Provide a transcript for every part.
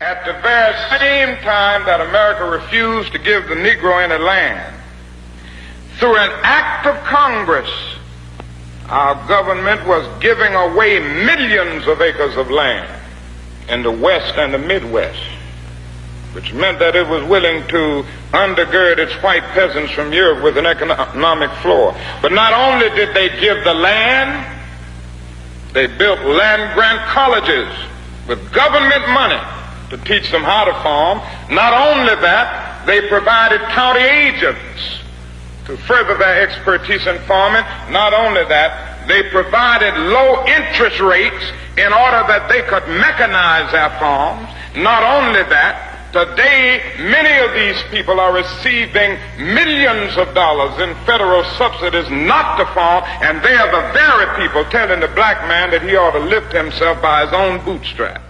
At the very same time that America refused to give the Negro any land, through an act of Congress, our government was giving away millions of acres of land in the West and the Midwest, which meant that it was willing to undergird its white peasants from Europe with an economic floor. But not only did they give the land, they built land-grant colleges with government money to teach them how to farm. Not only that, they provided county agents to further their expertise in farming. Not only that, they provided low interest rates in order that they could mechanize their farms. Not only that, today, many of these people are receiving millions of dollars in federal subsidies not to farm, and they are the very people telling the black man that he ought to lift himself by his own bootstraps.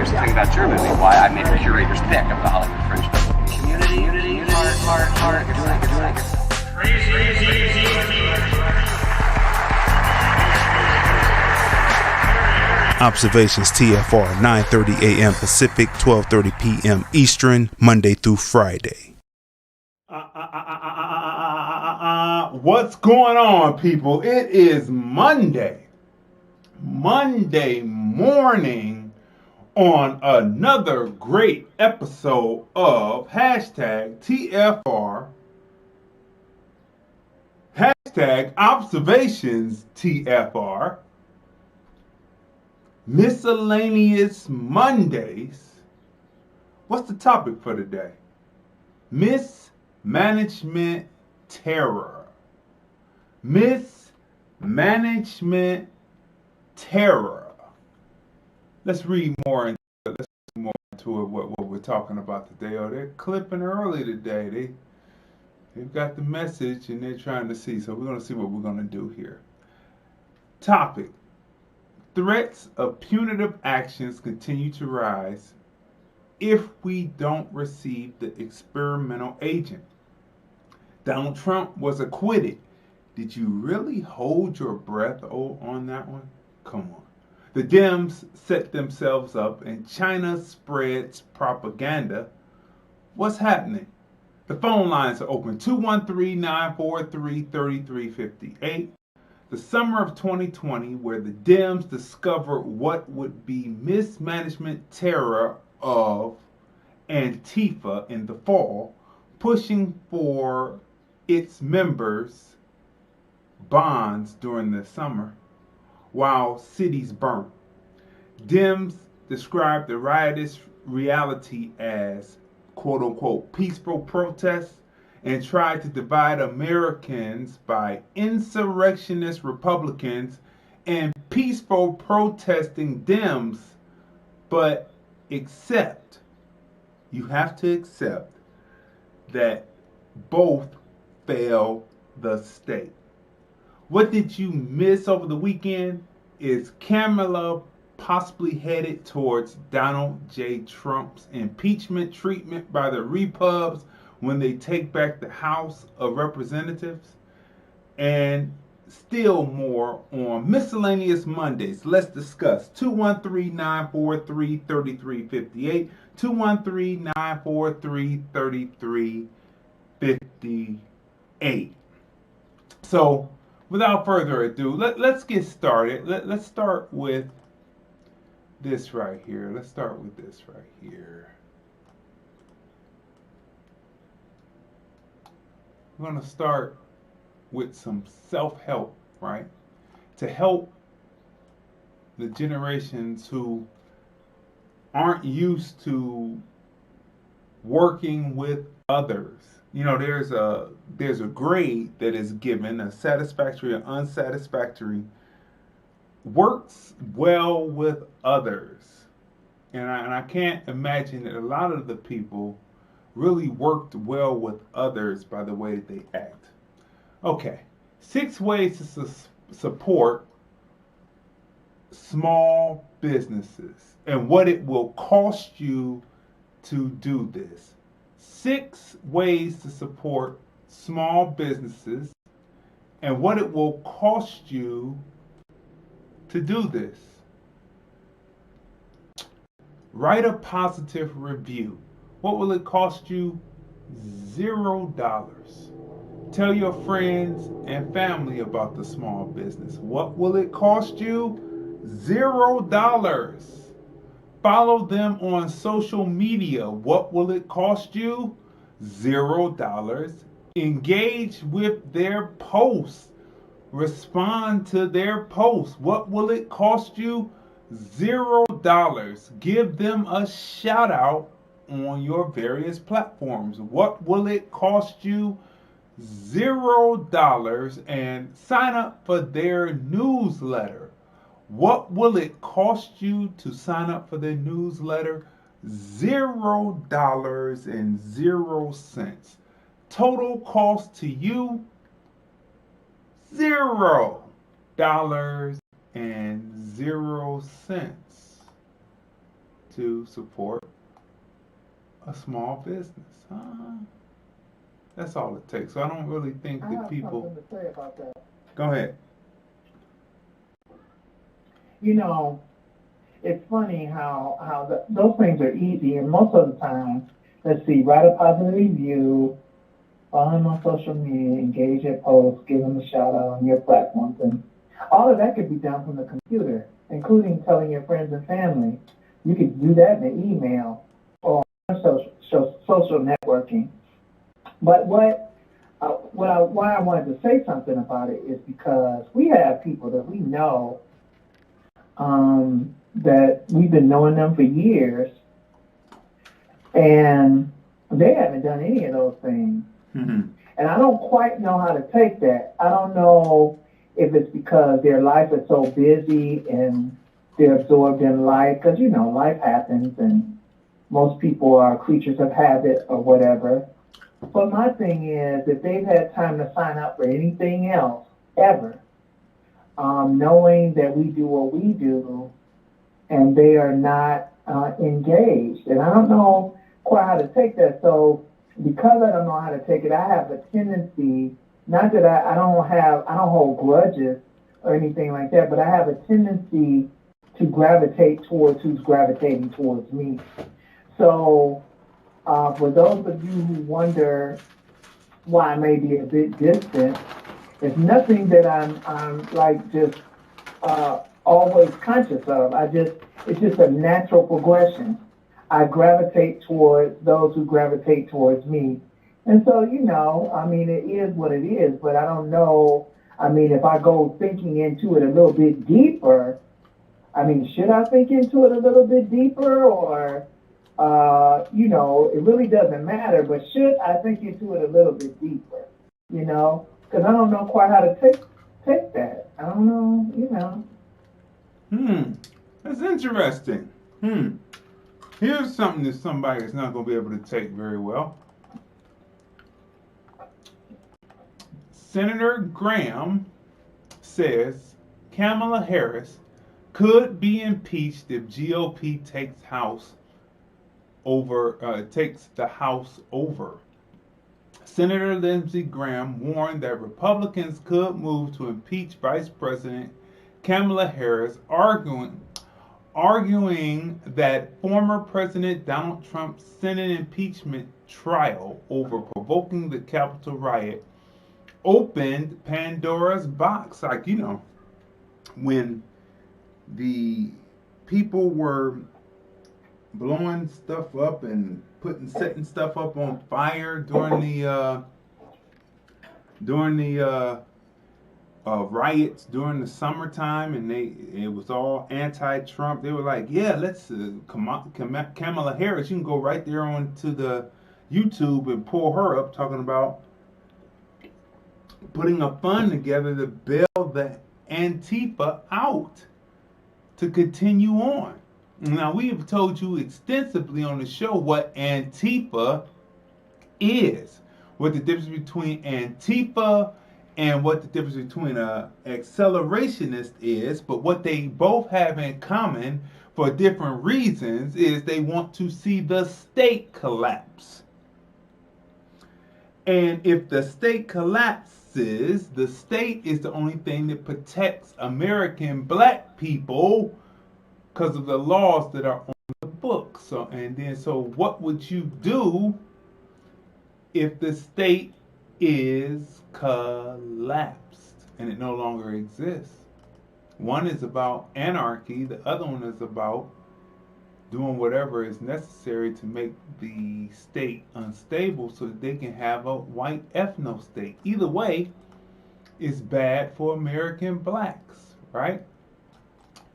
something about your movie, why I made a curator's pick of the Hollywood Fringe Festival. Community, heart, you're doing it. Observations TFR, 9:30 a.m. Pacific, 12:30 p.m. Eastern, Monday through Friday. What's going on, people? It is Monday morning on another great episode of #TFR, #Observations TFR, Miscellaneous Mondays. What's the topic for today? Mismanagement-Terror. Mismanagement-Terror. Let's read more into what we're talking about today. Oh, they're clipping early today. They've got the message and they're trying to see. So we're going to see what we're going to do here. Topic. Threats of punitive actions continue to rise if we don't receive the experimental agent. Donald Trump was acquitted. Did you really hold your breath on that one? Come on. The Dems set themselves up and China spreads propaganda. What's happening? The phone lines are open, 213-943-3358. The summer of 2020, where the Dems discovered what would be mismanagement-terror of Antifa in the fall, pushing for its members' bonds during the summer, while cities burnt. Dems described the riotous reality as quote-unquote peaceful protests and tried to divide Americans by insurrectionist Republicans and peaceful protesting Dems, but you have to accept that both fail the state. What did you miss over the weekend? Is Kamala possibly headed towards Donald J. Trump's impeachment treatment by the Repubs when they take back the House of Representatives? And still more on Miscellaneous Mondays. Let's discuss. 213-943-3358. 213-943-3358. So, without further ado, let's get started. Let's start with this right here. We're going to start with some self-help, right? To help the generations who aren't used to working with others. You know, there's a grade that is given, a satisfactory or unsatisfactory. Works well with others. And I can't imagine that a lot of the people really worked well with others by the way that they act. Okay, 6 ways to support small businesses and what it will cost you to do this. 6 ways to support small businesses and what it will cost you to do this. Write a positive review. What will it cost you? $0. Tell your friends and family about the small business. What will it cost you? $0. Follow them on social media. What will it cost you? $0. Engage with their posts. Respond to their posts. What will it cost you? $0. Give them a shout out on your various platforms. What will it cost you? $0. And sign up for their newsletter. What will it cost you to sign up for their newsletter? $0.00. Total cost to you, $0.00. to support a small business. That's all it takes. So I don't really think that people. I have something to say about that. Go ahead. You know, it's funny how those things are easy, and most of the time, let's see, write a positive review, follow them on social media, engage at posts, give them a shout out on your platforms, and all of that could be done from the computer, including telling your friends and family. You could do that in an email or social networking. But why I wanted to say something about it is because we have people that we know that we've been knowing them for years, and they haven't done any of those things. Mm-hmm. And I don't quite know how to take that. I don't know if it's because their life is so busy and they're absorbed in life, because, you know, life happens and most people are creatures of habit or whatever. But my thing is, if they've had time to sign up for anything else, ever, knowing that we do what we do and they are not engaged. And I don't know quite how to take that. So because I don't know how to take it, I have a tendency, not that I don't hold grudges or anything like that, but I have a tendency to gravitate towards who's gravitating towards me. So for those of you who wonder why I may be a bit distant, it's nothing that I'm like just always conscious of. It's just a natural progression. I gravitate towards those who gravitate towards me. And so, you know, I mean, it is what it is, but I don't know. I mean, if I go thinking into it a little bit deeper, I mean, should I think into it a little bit deeper, or, you know, it really doesn't matter, but should I think into it a little bit deeper, you know, because I don't know quite how to take that. I don't know, you know. That's interesting. Here's something that somebody is not going to be able to take very well. Senator Graham says Kamala Harris could be impeached if GOP takes the House over. Senator Lindsey Graham warned that Republicans could move to impeach Vice President Kamala Harris, arguing that former President Donald Trump's Senate impeachment trial over provoking the Capitol riot opened Pandora's box. Like, you know, when the people were blowing stuff up and setting stuff up on fire during the riots during the summertime, and it was all anti-Trump. They were like, yeah, let's Kamala Harris, you can go right there onto the YouTube and pull her up, talking about putting a fund together to bail the Antifa out to continue on. Now, we have told you extensively on the show what Antifa is, what the difference between Antifa and what the difference between an accelerationist is, but what they both have in common for different reasons is they want to see the state collapse. And if the state collapses, the state is the only thing that protects American black people because of the laws that are on the books. So what would you do if the state is collapsed and it no longer exists? One is about anarchy, the other one is about doing whatever is necessary to make the state unstable so that they can have a white ethno state. Either way is bad for American blacks, right?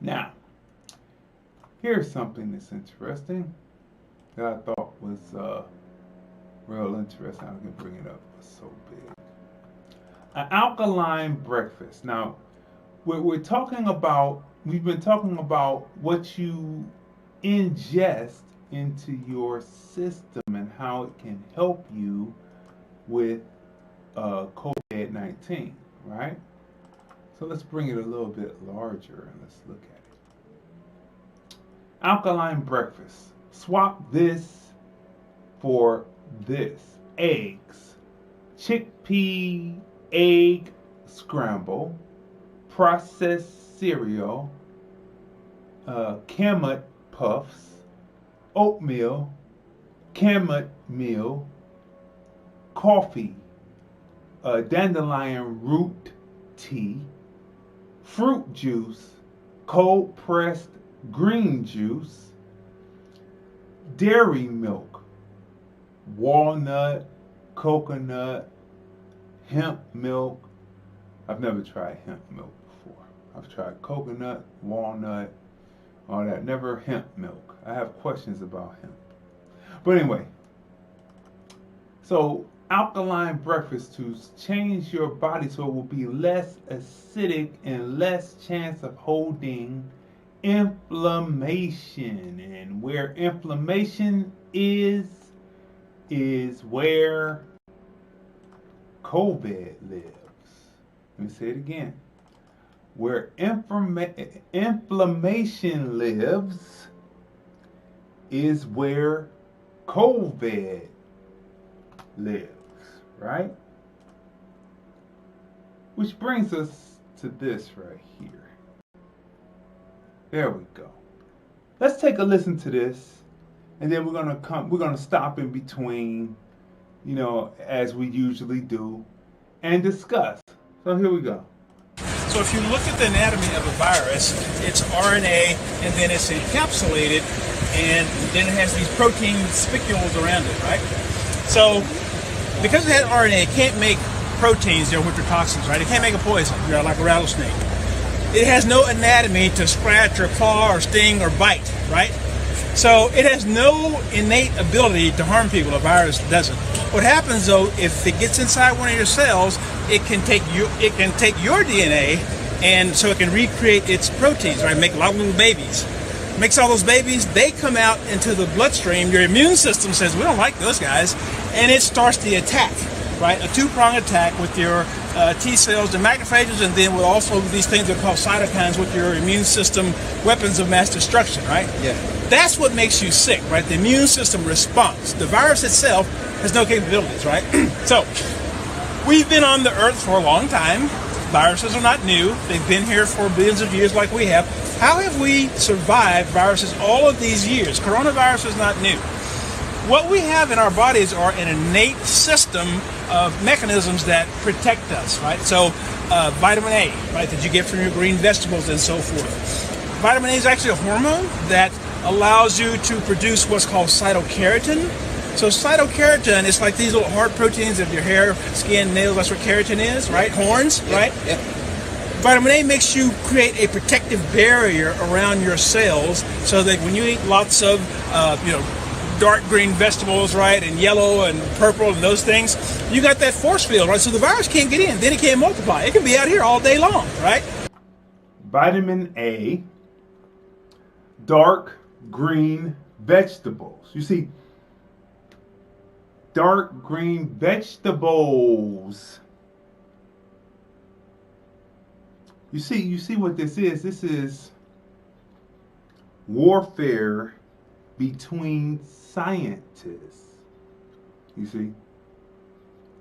Now, here's something that's interesting that I thought was real interesting. I can bring it up. It's so big. An alkaline breakfast. Now, we've been talking about what you ingest into your system and how it can help you with COVID-19, right? So let's bring it a little bit larger and let's look at it. Alkaline breakfast. Swap this for this. Eggs. Chickpea egg scramble. Processed cereal. Kamut puffs. Oatmeal. Kamut meal. Coffee. Dandelion root tea. Fruit juice. Cold pressed green juice. Dairy milk. Walnut. Coconut. Hemp milk. I've never tried hemp milk before. I've tried coconut, walnut, all that. Never hemp milk. I have questions about hemp. But anyway, so alkaline breakfast to change your body so it will be less acidic and less chance of holding inflammation. And where inflammation is where COVID lives. Let me say it again. Where inflammation lives is where COVID lives, right? Which brings us to this right here. There we go. Let's take a listen to this, and then we're gonna stop in between, as we usually do, and discuss. So here we go. So if you look at the anatomy of a virus, it's RNA, and then it's encapsulated, and then it has these protein spicules around it, right? So because it has RNA, it can't make proteins, which are toxins, right? It can't make a poison, like a rattlesnake. It has no anatomy to scratch or claw or sting or bite, right? So it has no innate ability to harm people. A virus doesn't. What happens though, if it gets inside one of your cells, it can take your DNA, and so it can recreate its proteins, right? Make a lot of little babies. Makes all those babies, they come out into the bloodstream. Your immune system says, we don't like those guys, and it starts the attack, right? A two-pronged attack with your T cells and macrophages, and then with also these things that are called cytokines with your immune system weapons of mass destruction, right? Yeah. That's what makes you sick, right? The immune system responds. The virus itself has no capabilities, right? So, we've been on the earth for a long time. Viruses are not new. They've been here for billions of years like we have. How have we survived viruses all of these years? Coronavirus is not new. What we have in our bodies are an innate system of mechanisms that protect us, right? So vitamin A, right, that you get from your green vegetables and so forth. Vitamin A is actually a hormone that allows you to produce what's called cytokeratin. So cytokeratin is like these little hard proteins of your hair, skin, nails. That's what keratin is, right? Horns, right? Yep. Vitamin A makes you create a protective barrier around your cells so that when you eat lots of, dark green vegetables, right, and yellow and purple and those things, you got that force field, right? So the virus can't get in. Then it can't multiply. It can be out here all day long, right? Vitamin A, dark green vegetables. You see, dark green vegetables. You see what this is? This is warfare between scientists. You see?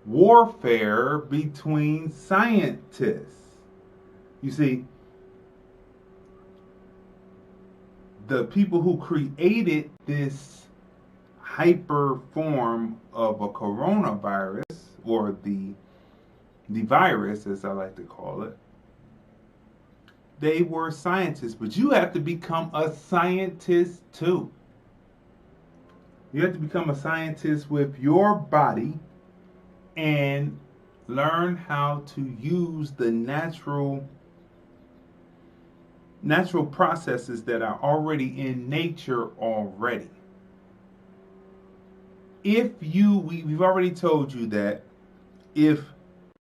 Warfare between scientists. You see? The people who created this hyper form of a coronavirus, or the virus as I like to call it, they were scientists. But you have to become a scientist too. You have to become a scientist with your body and learn how to use the natural processes that are already in nature already. We've already told you that if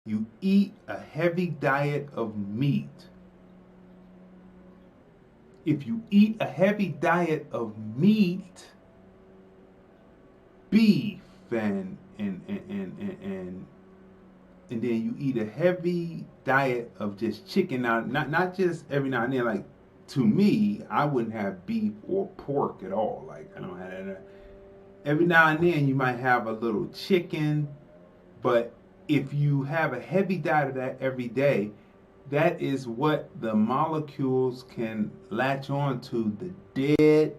you eat a heavy diet of meat, beef and then you eat a heavy diet of just chicken, not just every now and then, like to me, I wouldn't have beef or pork at all. Like, I don't have every now and then you might have a little chicken, but if you have a heavy diet of that every day, that is what the molecules can latch on to, the dead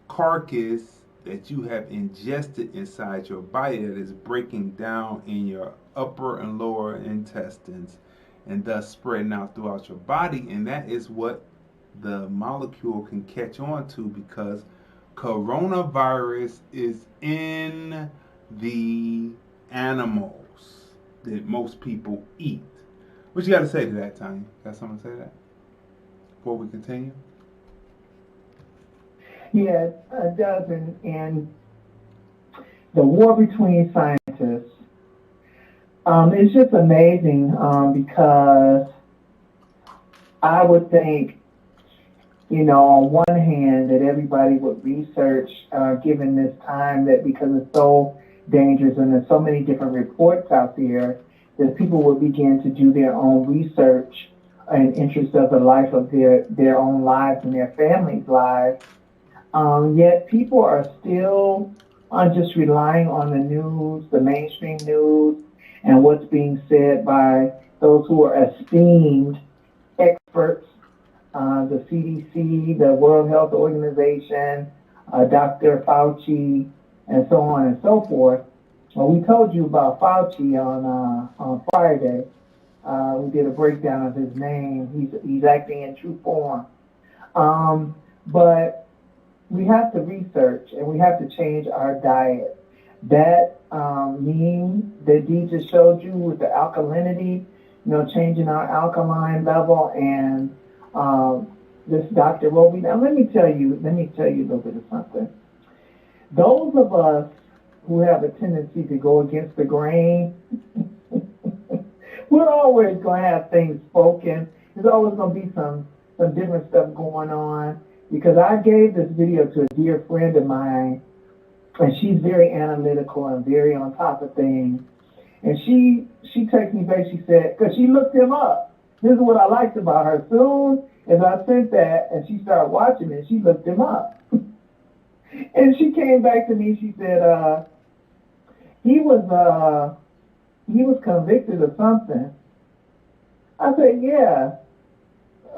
carcass that you have ingested inside your body that is breaking down in your upper and lower intestines and thus spreading out throughout your body. And that is what the molecule can catch on to, because coronavirus is in the animals that most people eat. What you got to say to that, Tanya? Got something to say to that before we continue? Yes, it does. And the war between scientists, it's just amazing because I would think, on one hand, that everybody would research, given this time, that because it's so dangerous and there's so many different reports out there, that people would begin to do their own research in interest of the life of their own lives and their families' lives. Yet people are still just relying on the news, the mainstream news, and what's being said by those who are esteemed experts, the CDC, the World Health Organization, Dr. Fauci, and so on and so forth. Well, we told you about Fauci on Friday. We did a breakdown of his name. He's acting in true form. But we have to research and we have to change our diet. That meme that Dee just showed you with the alkalinity, changing our alkaline level, and this Dr. Roby. Now let me tell you a little bit of something. Those of us who have a tendency to go against the grain, we're always going to have things spoken. There's always going to be some different stuff going on, because I gave this video to a dear friend of mine, and she's very analytical and very on top of things. And she texted me back, she said, because she looked him up. This is what I liked about her. Soon as I sent that and she started watching it, she looked him up. And she came back to me, she said, he was convicted of something. I said, yeah,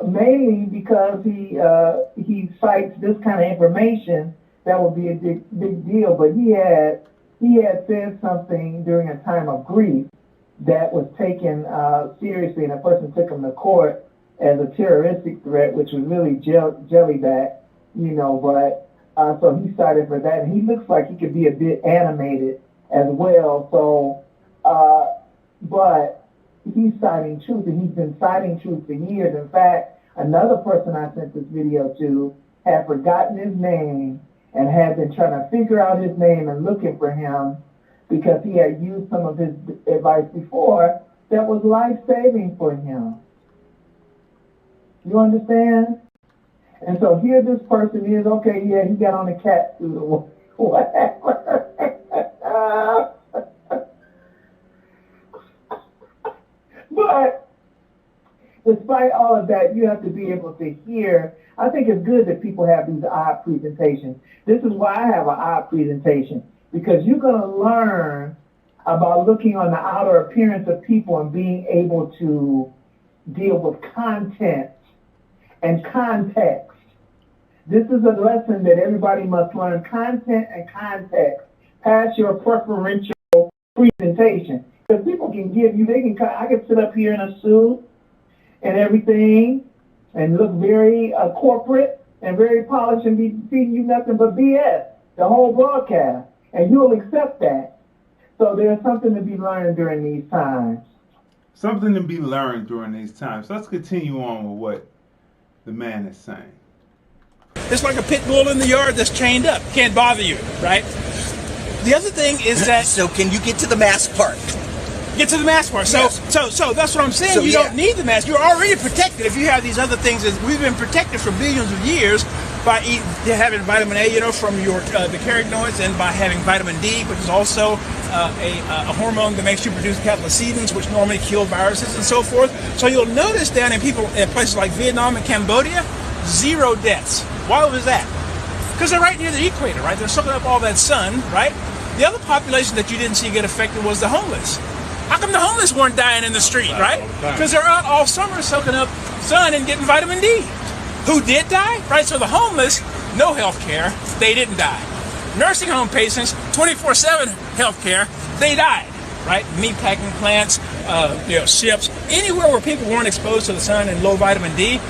mainly because he cites this kind of information that would be a big deal. But he had said something during a time of grief that was taken seriously, and a person took him to court as a terroristic threat, which was really jellyback, but so he cited for that. And he looks like he could be a bit animated as well. So, but he's citing truth, and he's been citing truth for years. In fact, another person I sent this video to had forgotten his name and had been trying to figure out his name and looking for him because he had used some of his advice before that was life-saving for him. You understand? And so here this person is, okay, yeah, he got on a cat suit or whatever. But despite all of that, you have to be able to hear. I think it's good that people have these odd presentations. This is why I have an odd presentation, because you're going to learn about looking on the outer appearance of people and being able to deal with content and context. This is a lesson that everybody must learn: content and context. Pass your preferential presentation. Because people can give you, I can sit up here in a suit and everything and look very corporate and very polished and be feeding you nothing but BS the whole broadcast, and you'll accept that. So there's something to be learned during these times. Something to be learned during these times. Let's continue on with what the man is saying. It's like a pit bull in the yard that's chained up. Can't bother you, right? The other thing is that... So can you get to the mask part? Get to the mask part. So, yes. so that's what I'm saying. So, you don't need the mask. You're already protected if you have these other things. We've been protected for billions of years by having vitamin A, from your the carotenoids, and by having vitamin D, which is also a hormone that makes you produce cathelicidins, which normally kill viruses and so forth. So you'll notice down in places like Vietnam and Cambodia, 0 deaths. Why was that? Because they're right near the equator, right? They're soaking up all that sun, right? The other population that you didn't see get affected was the homeless. How come the homeless weren't dying in the street, right? Because they're out all summer soaking up sun and getting vitamin D. Who did die? Right, so the homeless, no health care, they didn't die. Nursing home patients, 24/7 health care, they died, right? Meatpacking plants, ships, anywhere where people weren't exposed to the sun and low vitamin D,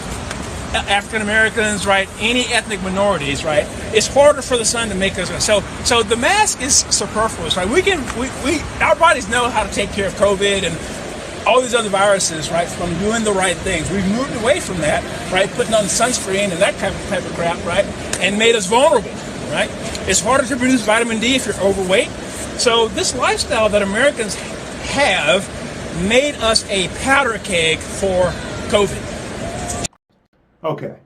African Americans, right, any ethnic minorities, right, it's harder for the sun to make us. So the mask is superfluous, right? Our bodies know how to take care of COVID and all these other viruses, right, from doing the right things. We've moved away from that, right, putting on sunscreen and that type of crap, right, and made us vulnerable, right? It's harder to produce vitamin D if you're overweight. So this lifestyle that Americans have made us a powder keg for COVID. Okay,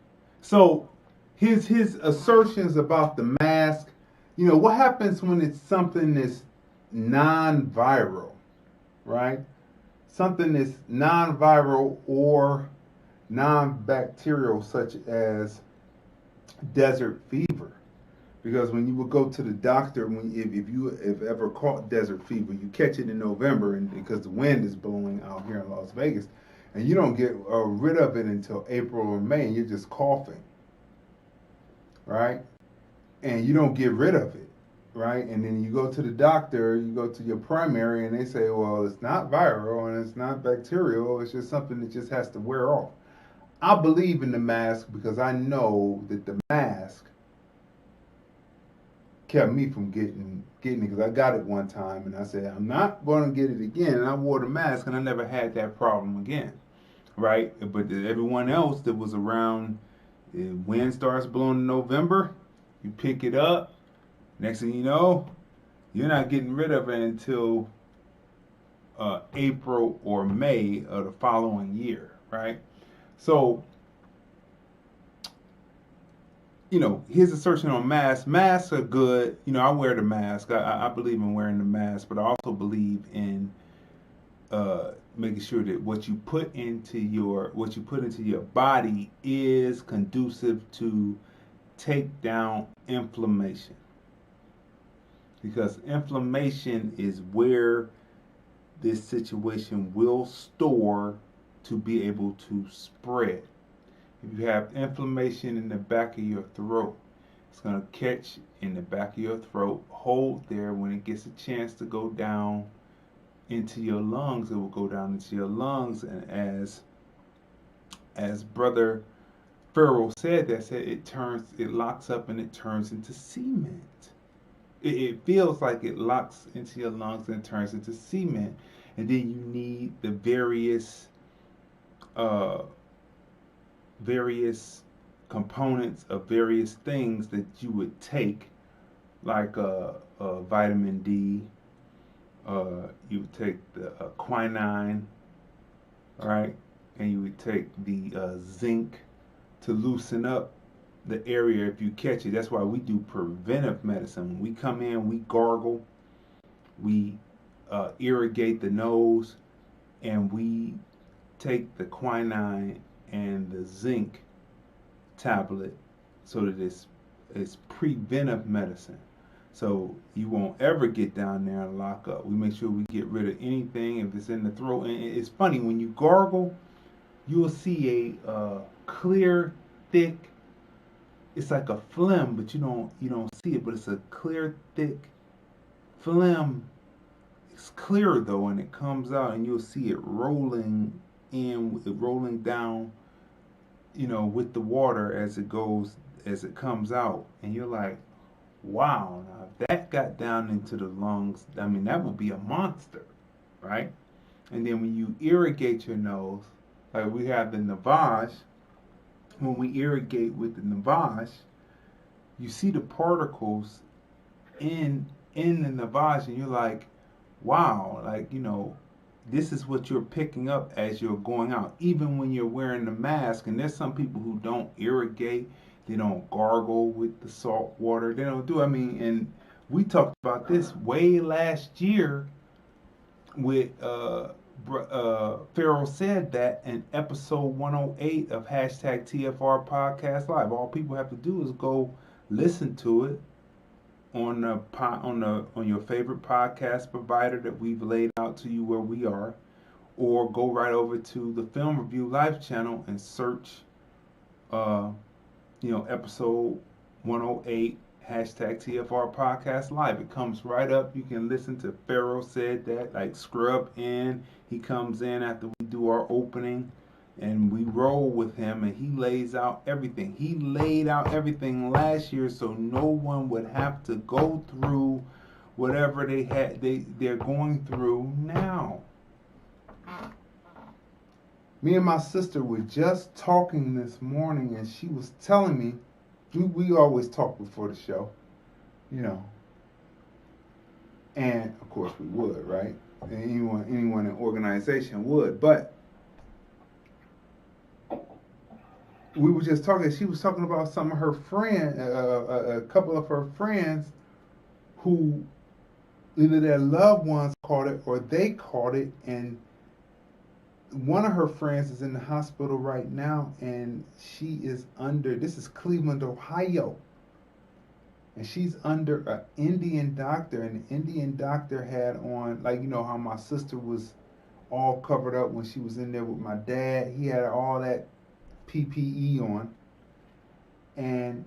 so his assertions about the mask, what happens when it's something that's non-viral, right? Something that's non-viral or non-bacterial, such as desert fever. Because when you would go to the doctor, if you have ever caught desert fever, you catch it in November, and because the wind is blowing out here in Las Vegas, and you don't get rid of it until April or May, and you're just coughing, right? And you don't get rid of it, right? And then you go to the doctor, you go to your primary, and they say, well, it's not viral and it's not bacterial, it's just something that just has to wear off. I believe in the mask because I know that the mask kept me from getting it, because I got it one time and I said, I'm not going to get it again, and I wore the mask and I never had that problem again, right? But everyone else that was around, wind starts blowing in November, you pick it up, next thing you know, you're not getting rid of it until April or May of the following year, right? So, his assertion on masks. Masks are good. I wear the mask. I believe in wearing the mask, but I also believe in making sure that what you put into your body is conducive to take down inflammation. Because inflammation is where this situation will store to be able to spread. If you have inflammation in the back of your throat, it's going to catch in the back of your throat, hold there. When it gets a chance to go down into your lungs, it will go down into your lungs. And as Brother Farrell said, it locks up and it turns into cement. It feels like it locks into your lungs and turns into cement. And then you need the various components of various things that you would take, like vitamin D. You would take the quinine, right? And you would take the zinc to loosen up the area if you catch it. That's why we do preventive medicine. When we come in, we gargle, we irrigate the nose, and we take the quinine and the zinc tablet so that it's preventive medicine. So you won't ever get down there and lock up. We make sure we get rid of anything if it's in the throat. And it's funny, when you gargle, you'll see a clear, thick, it's like a phlegm, but you don't see it, but it's a clear, thick phlegm. It's clear though, and it comes out, and you'll see it rolling down, with the water as it comes out, and you're like, wow, now if that got down into the lungs, I mean, that would be a monster, right? And then when you irrigate your nose, like we have the Navage, when we irrigate with the Navage, you see the particles in the Navage, and you're like, wow, this is what you're picking up as you're going out, even when you're wearing the mask. And there's some people who don't irrigate, they don't gargle with the salt water, they don't do, and we talked about this way last year with Pharaoh said that in episode 108 of hashtag TFR Podcast Live. All people have to do is go listen to it on your favorite podcast provider that we've laid out to you where we are, or go right over to the Film Review Live channel and search, episode 108 hashtag TFR Podcast Live. It comes right up. You can listen to Pharaoh said that, like Scrub in. He comes in after we do our opening, and we roll with him, and he lays out everything. He laid out everything last year so no one would have to go through whatever they're going through now. Me and my sister were just talking this morning, and she was telling me, we always talk before the show, and of course we would, right? And anyone in organization would, but we were just talking. She was talking about some of her friends, a couple of her friends, who either their loved ones caught it or they caught it, and one of her friends is in the hospital right now, and she is under, this is Cleveland, Ohio, and she's under an Indian doctor, and the Indian doctor had on, like, how my sister was all covered up when she was in there with my dad. He had all that PPE on, and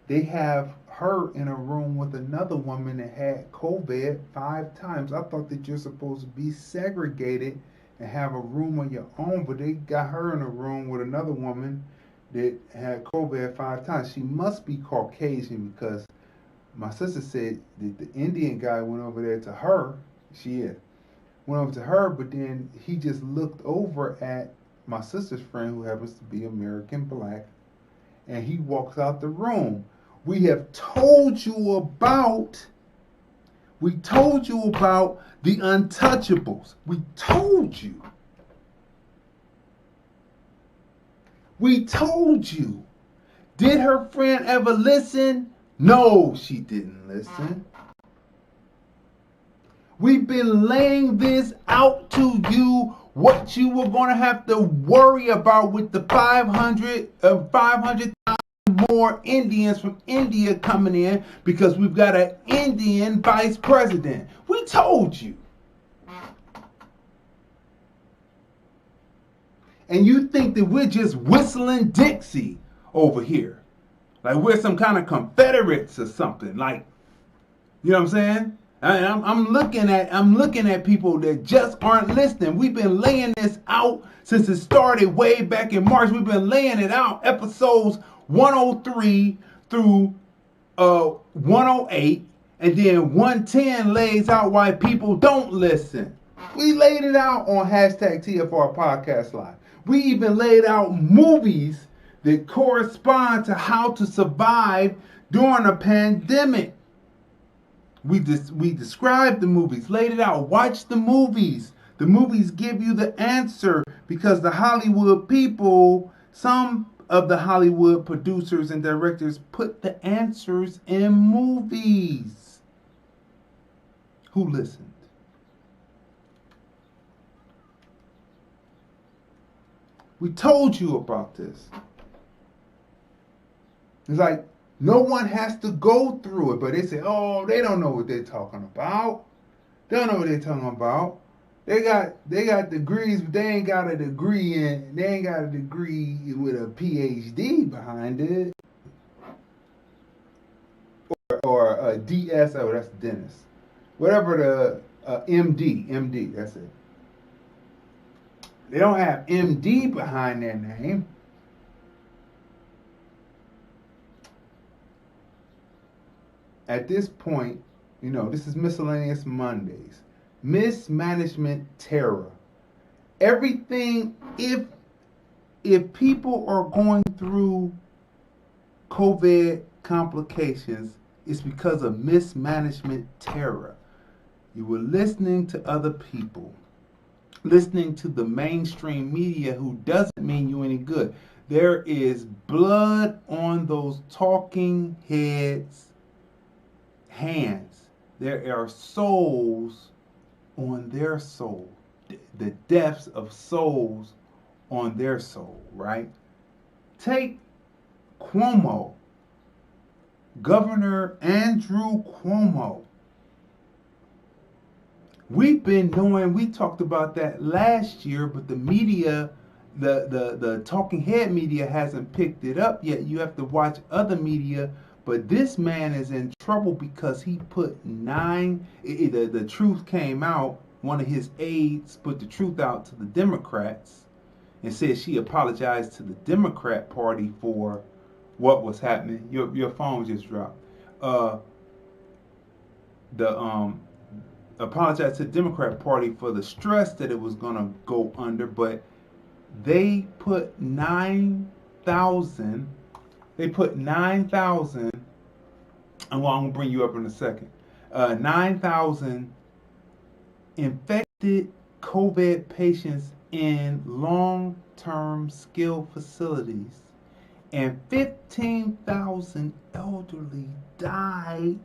they have her in a room with another woman that had COVID 5 times. I thought that you're supposed to be segregated and have a room on your own, but they got her in a room with another woman that had COVID 5 times. She must be Caucasian, because my sister said that the Indian guy went over there to her. Went over to her, but then he just looked over at my sister's friend, who happens to be American black, and he walks out the room. We told you about the untouchables. We told you. Did her friend ever listen? No, she didn't listen. We've been laying this out to you, what you were going to have to worry about with the 500,000 more Indians from India coming in, because we've got an Indian vice president. We told you. And you think that we're just whistling Dixie over here, like we're some kind of Confederates or something. Like, you know what I'm saying? I'm looking at people that just aren't listening. We've been laying this out since it started way back in March. We've been laying it out, episodes 103 through 108, and then 110 lays out why people don't listen. We laid it out on hashtag TFR Podcast Live. We even laid out movies that correspond to how to survive during a pandemic. We described the movies, laid it out. Watch the movies. The movies give you the answer, because the Hollywood people, some of the Hollywood producers and directors, put the answers in movies. Who listened? We told you about this. It's like, no one has to go through it, but they say, oh, they don't know what they're talking about. They don't know what they're talking about. They got degrees, but they ain't got a degree with a PhD behind it. Or a DS, oh, that's dentist. Whatever the MD, that's it. They don't have MD behind their name. At this point, this is Miscellaneous Mondays. Mismanagement-Terror. Everything, if people are going through COVID complications, it's because of mismanagement-terror. You were listening to other people, listening to the mainstream media, who doesn't mean you any good. There is blood on those talking heads' hands. There are souls on their soul. the depths of souls on their soul, right? Take Cuomo, Governor Andrew Cuomo. We talked about that last year, but the media, the talking head media hasn't picked it up yet. You have to watch other media, but this man is in trouble because he put the truth came out. One of his aides put the truth out to the Democrats and said she apologized to the Democrat Party for what was happening. Your phone just dropped. Apologized to the Democrat Party for the stress that it was going to go under, but they put 9,000. And I'm going to bring you up in a second. 9,000 infected COVID patients in long-term skilled facilities, and 15,000 elderly died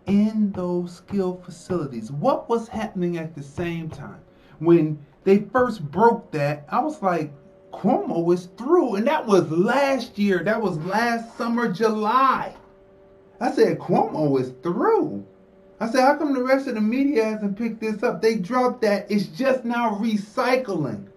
in those skilled facilities. What was happening at the same time? When they first broke that, I was like, Cuomo is through. And that was last year. That was last summer, July. I said, Cuomo is through. I said, how come the rest of the media hasn't picked this up? They dropped that. It's just now recycling.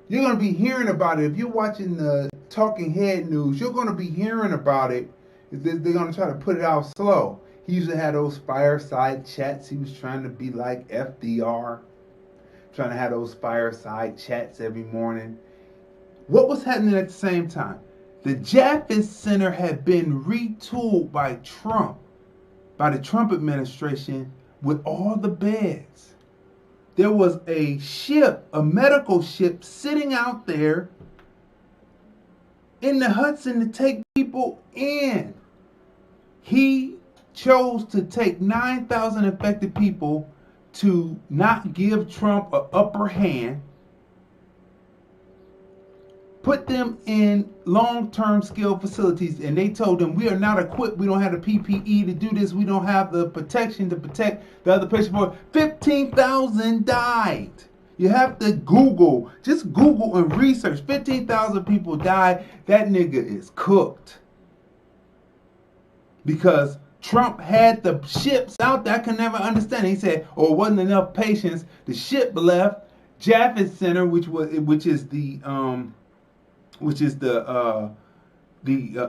You're going to be hearing about it. If you're watching the talking head news, you're going to be hearing about it. They're going to try to put it out slow. He used to have those fireside chats. He was trying to be like FDR, trying to have those fireside chats every morning. What was happening at the same time? The Javits Center had been retooled by Trump, by the Trump administration, with all the beds. There was a ship, a medical ship, sitting out there in the Hudson to take people in. He chose to take 9,000 infected people to not give Trump an upper hand, put them in long-term skilled facilities, and they told them, we are not equipped, we don't have the PPE to do this, we don't have the protection to protect the other patient. 15,000 died. You have to just Google and research. 15,000 people died. That nigga is cooked. Because Trump had the ships out there. I can never understand. He said, "Oh, it wasn't enough patients." The ship left. Javits Center, which is the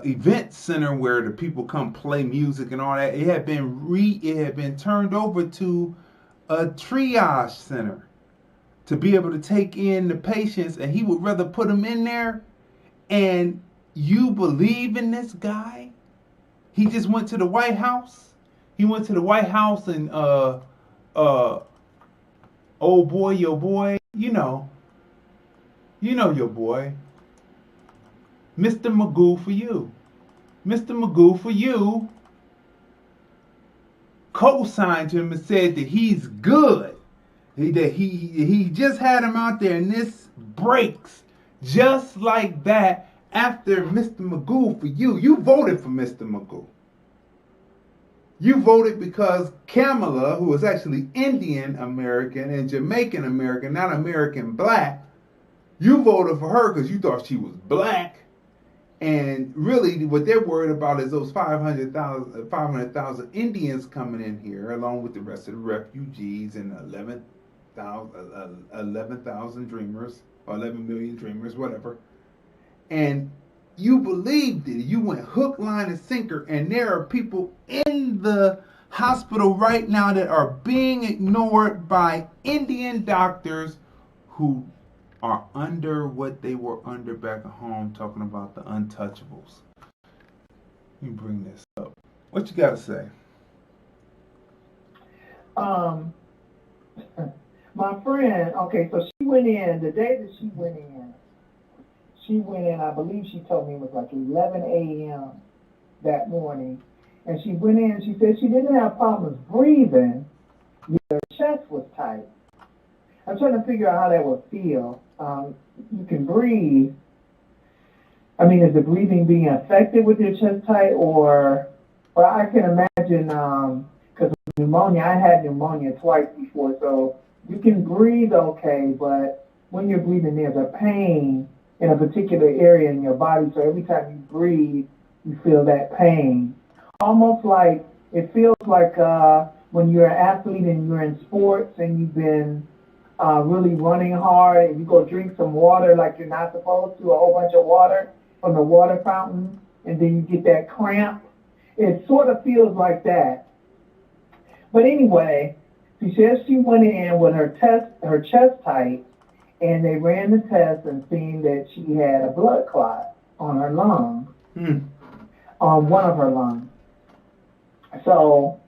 event center where the people come play music and all that. It had been turned over to a triage center to be able to take in the patients, and he would rather put them in there. And you believe in this guy? He just went to the White House. He went to the White House and old boy, your boy, you know your boy, Mr. Magoo for you. Mr. Magoo for you co-signed him and said that he's good. That he just had him out there, and this breaks just like that. After Mr. Magoo for you voted for Mr. Magoo. You voted because Kamala, who was actually Indian American and Jamaican American, not American black, you voted for her because you thought she was black. And really, what they're worried about is those 500,000 Indians coming in here, along with the rest of the refugees and 11,000 dreamers, or 11 million dreamers, whatever. And you believed it. You went hook, line, and sinker. And there are people in the hospital right now that are being ignored by Indian doctors who are under what they were under back at home, talking about the untouchables. Let me bring this up. What you got to say? My friend, okay, so she went in, the day that she went in, I believe she told me it was like 11 a.m. that morning. And she went in, she said she didn't have problems breathing, her chest was tight. I'm trying to figure out how that would feel. You can breathe. I mean, is the breathing being affected with your chest tight, or I can imagine, because pneumonia, I had pneumonia twice before, so you can breathe okay, but when you're breathing, there's a pain in a particular area in your body. So every time you breathe, you feel that pain. Almost like, it feels like when you're an athlete and you're in sports and you've been really running hard and you go drink some water like you're not supposed to, a whole bunch of water from the water fountain, and then you get that cramp. It sort of feels like that. But anyway, she says she went in with her chest tight, and they ran the test and seen that she had a blood clot on her lung, on one of her lungs. So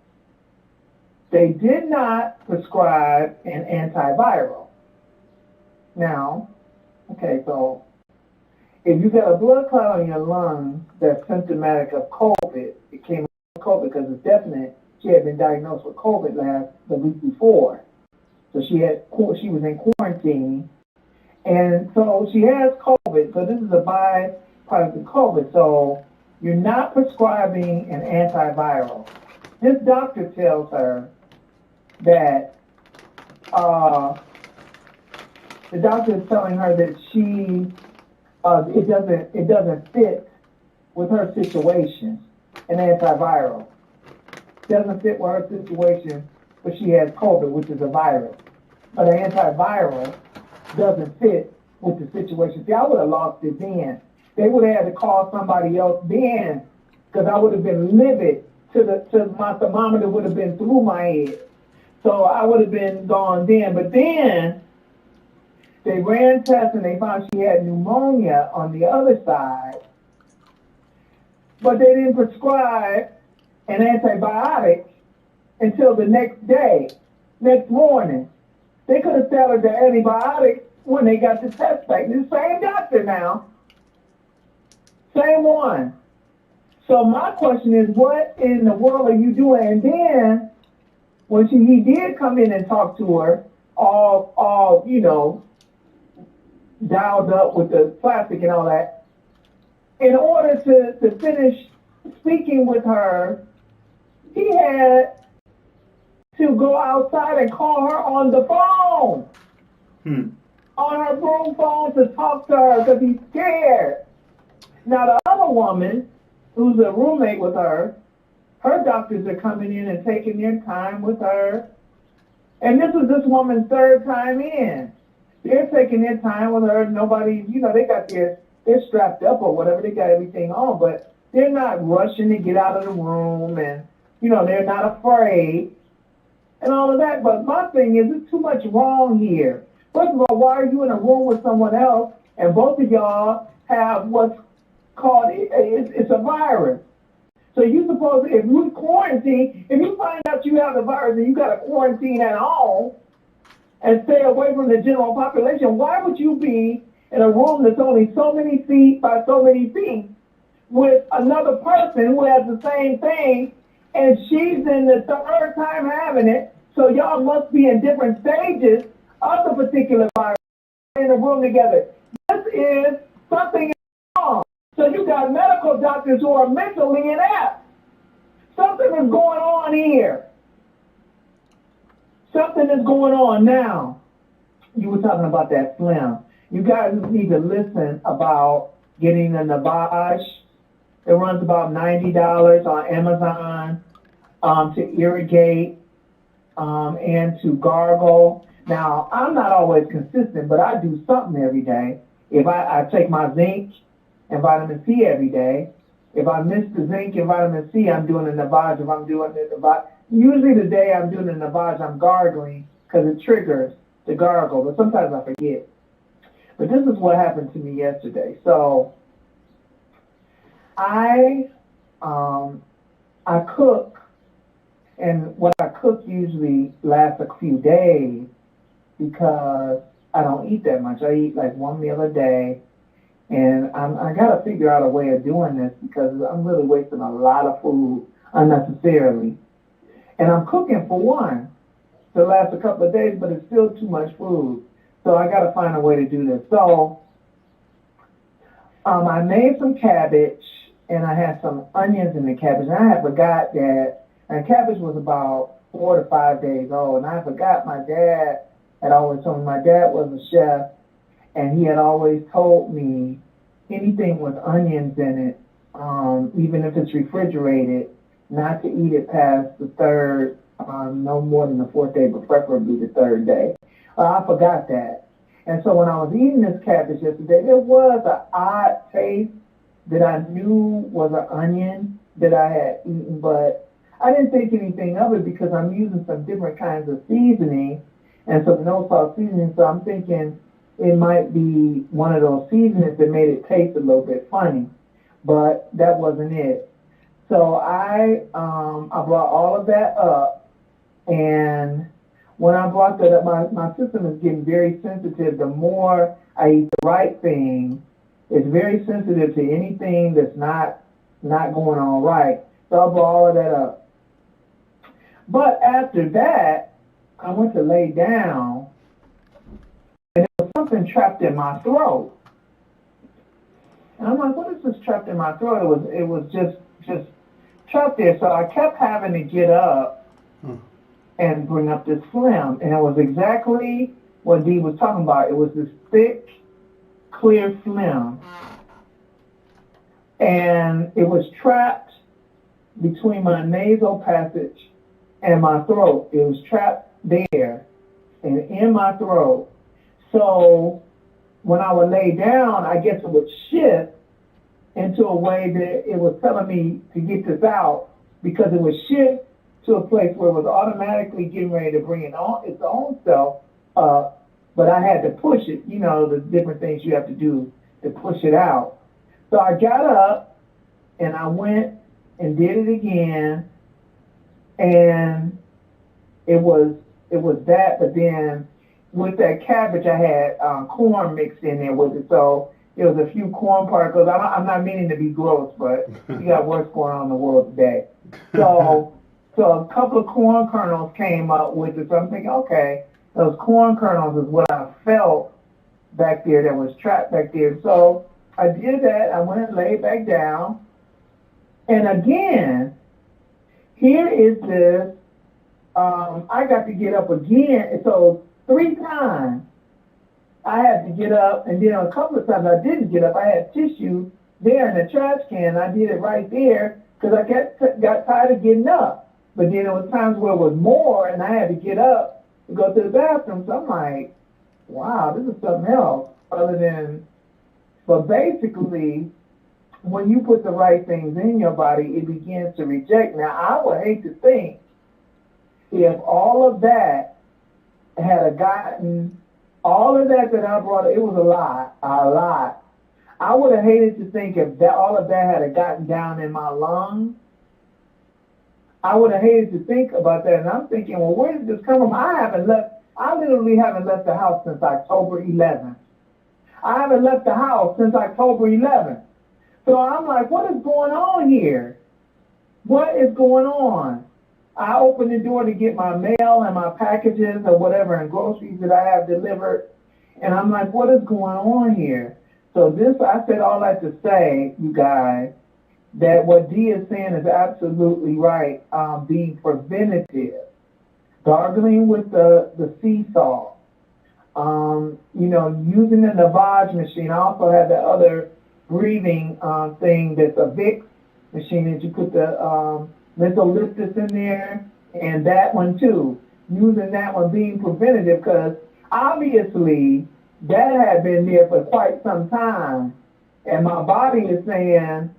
they did not prescribe an antiviral. Now, okay, so if you got a blood clot on your lung that's symptomatic of COVID, it came from COVID because it's definite. She had been diagnosed with COVID the week before. So she was in quarantine. And so she has COVID. So this is a byproduct of COVID. So you're not prescribing an antiviral. This doctor tells her that the doctor is telling her that it doesn't fit with her situation, an antiviral. It doesn't fit with her situation, but she has COVID, which is a virus. But an antiviral doesn't fit with the situation. See, I would have lost it then. They would have had to call somebody else then, because I would have been livid to my thermometer would have been through my head. So I would have been gone then. But then they ran tests and they found she had pneumonia on the other side. But they didn't prescribe an antibiotic until the next day, next morning. They could have started the antibiotic when they got the test back. The same doctor now. Same one. So my question is, what in the world are you doing? And then when he did come in and talk to her, all dialed up with the plastic and all that, in order to finish speaking with her, he had to go outside and call her on the phone, on her broom phone, to talk to her because he's scared. Now the other woman, who's a roommate with her doctors are coming in and taking their time with her. And this is this woman's third time in. They're taking their time with her. Nobody, they're strapped up or whatever. They got everything on, but they're not rushing to get out of the room, and, they're not afraid and all of that. But my thing is, there's too much wrong here. First of all, why are you in a room with someone else and both of y'all have what's called, it's a virus? So you suppose if you quarantine, if you find out you have the virus and you got to quarantine at home and stay away from the general population, why would you be in a room that's only so many feet by so many feet with another person who has the same thing, and she's in the third time having it, so y'all must be in different stages of the particular virus in a room together. This is something wrong. So you got medical doctors who are mentally inept. Something is going on here. Something is going on now. You were talking about that Slim. You guys need to listen about getting a Navage. It runs about $90 on Amazon to irrigate and to gargle. Now, I'm not always consistent, but I do something every day. If I take my zinc and vitamin C every day. If I miss the zinc and vitamin C, I'm doing a Navage. If I'm doing the Navage, usually the day I'm doing the Navage, I'm gargling because it triggers the gargle, but sometimes I forget. But this is what happened to me yesterday. So I cook, and what I cook usually lasts a few days because I don't eat that much. I eat like one meal a day. And I got to figure out a way of doing this because I'm really wasting a lot of food unnecessarily. And I'm cooking for one to last a couple of days, but it's still too much food. So I got to find a way to do this. So I made some cabbage, and I had some onions in the cabbage. And I had forgot that, and cabbage was about 4 to 5 days old, and I forgot my dad had always told me my dad was a chef, and he had always told me anything with onions in it, even if it's refrigerated, not to eat it past the third, no more than the fourth day, but preferably the third day. I forgot that. And so when I was eating this cabbage yesterday, there was an odd taste that I knew was an onion that I had eaten, but I didn't think anything of it because I'm using some different kinds of seasoning and some no-salt seasoning, so I'm thinking it might be one of those seasonings that made it taste a little bit funny, but that wasn't it. So I brought all of that up, and when I brought that up, my system is getting very sensitive. The more I eat the right thing, it's very sensitive to anything that's not going on right. So I brought all of that up. But after that, I went to lay down, and there was something trapped in my throat. And I'm like, what is this trapped in my throat? It was just trapped there. So I kept having to get up and bring up this phlegm. And it was exactly what Dee was talking about. It was this thick, clear phlegm. And it was trapped between my nasal passage and my throat. It was trapped there and in my throat. So when I would lay down, I guess it would shift into a way that it was telling me to get this out, because it would shift to a place where it was automatically getting ready to bring it on its own self up, but I had to push it, the different things you have to do to push it out. So I got up and I went and did it again, and it was that, but then with that cabbage I had corn mixed in there with it, so there was a few corn particles. I'm not meaning to be gross, but we got worse going on in the world today. So a couple of corn kernels came up with it, so I'm thinking, okay, those corn kernels is what I felt back there that was trapped back there. So I did that. I went and laid back down, and again, here is this, I got to get up again. So 3 times I had to get up, and then a couple of times I didn't get up. I had tissue there in the trash can. I did it right there because I got tired of getting up. But then there was times where it was more, and I had to get up to go to the bathroom. So I'm like, wow, this is something else other than, but basically, when you put the right things in your body, it begins to reject. Now, I would hate to think if all of that had gotten, all of that I brought, it was a lot. I would have hated to think if that all of that had gotten down in my lungs. I would have hated to think about that. And I'm thinking, well, where did this come from? I literally haven't left the house since October 11th. I haven't left the house since October 11th. So I'm like, what is going on here? What is going on? I opened the door to get my mail and my packages or whatever and groceries that I have delivered. And I'm like, what is going on here? So I said all that to say, you guys, that what Dee is saying is absolutely right. Being preventative, gargling with the sea salt, using the lavage machine. I also have the other breathing thing that's a Vicks machine that you put the Miscellaneous in there, and that one too. Using that one, being preventative, because obviously that had been there for quite some time, and my body is saying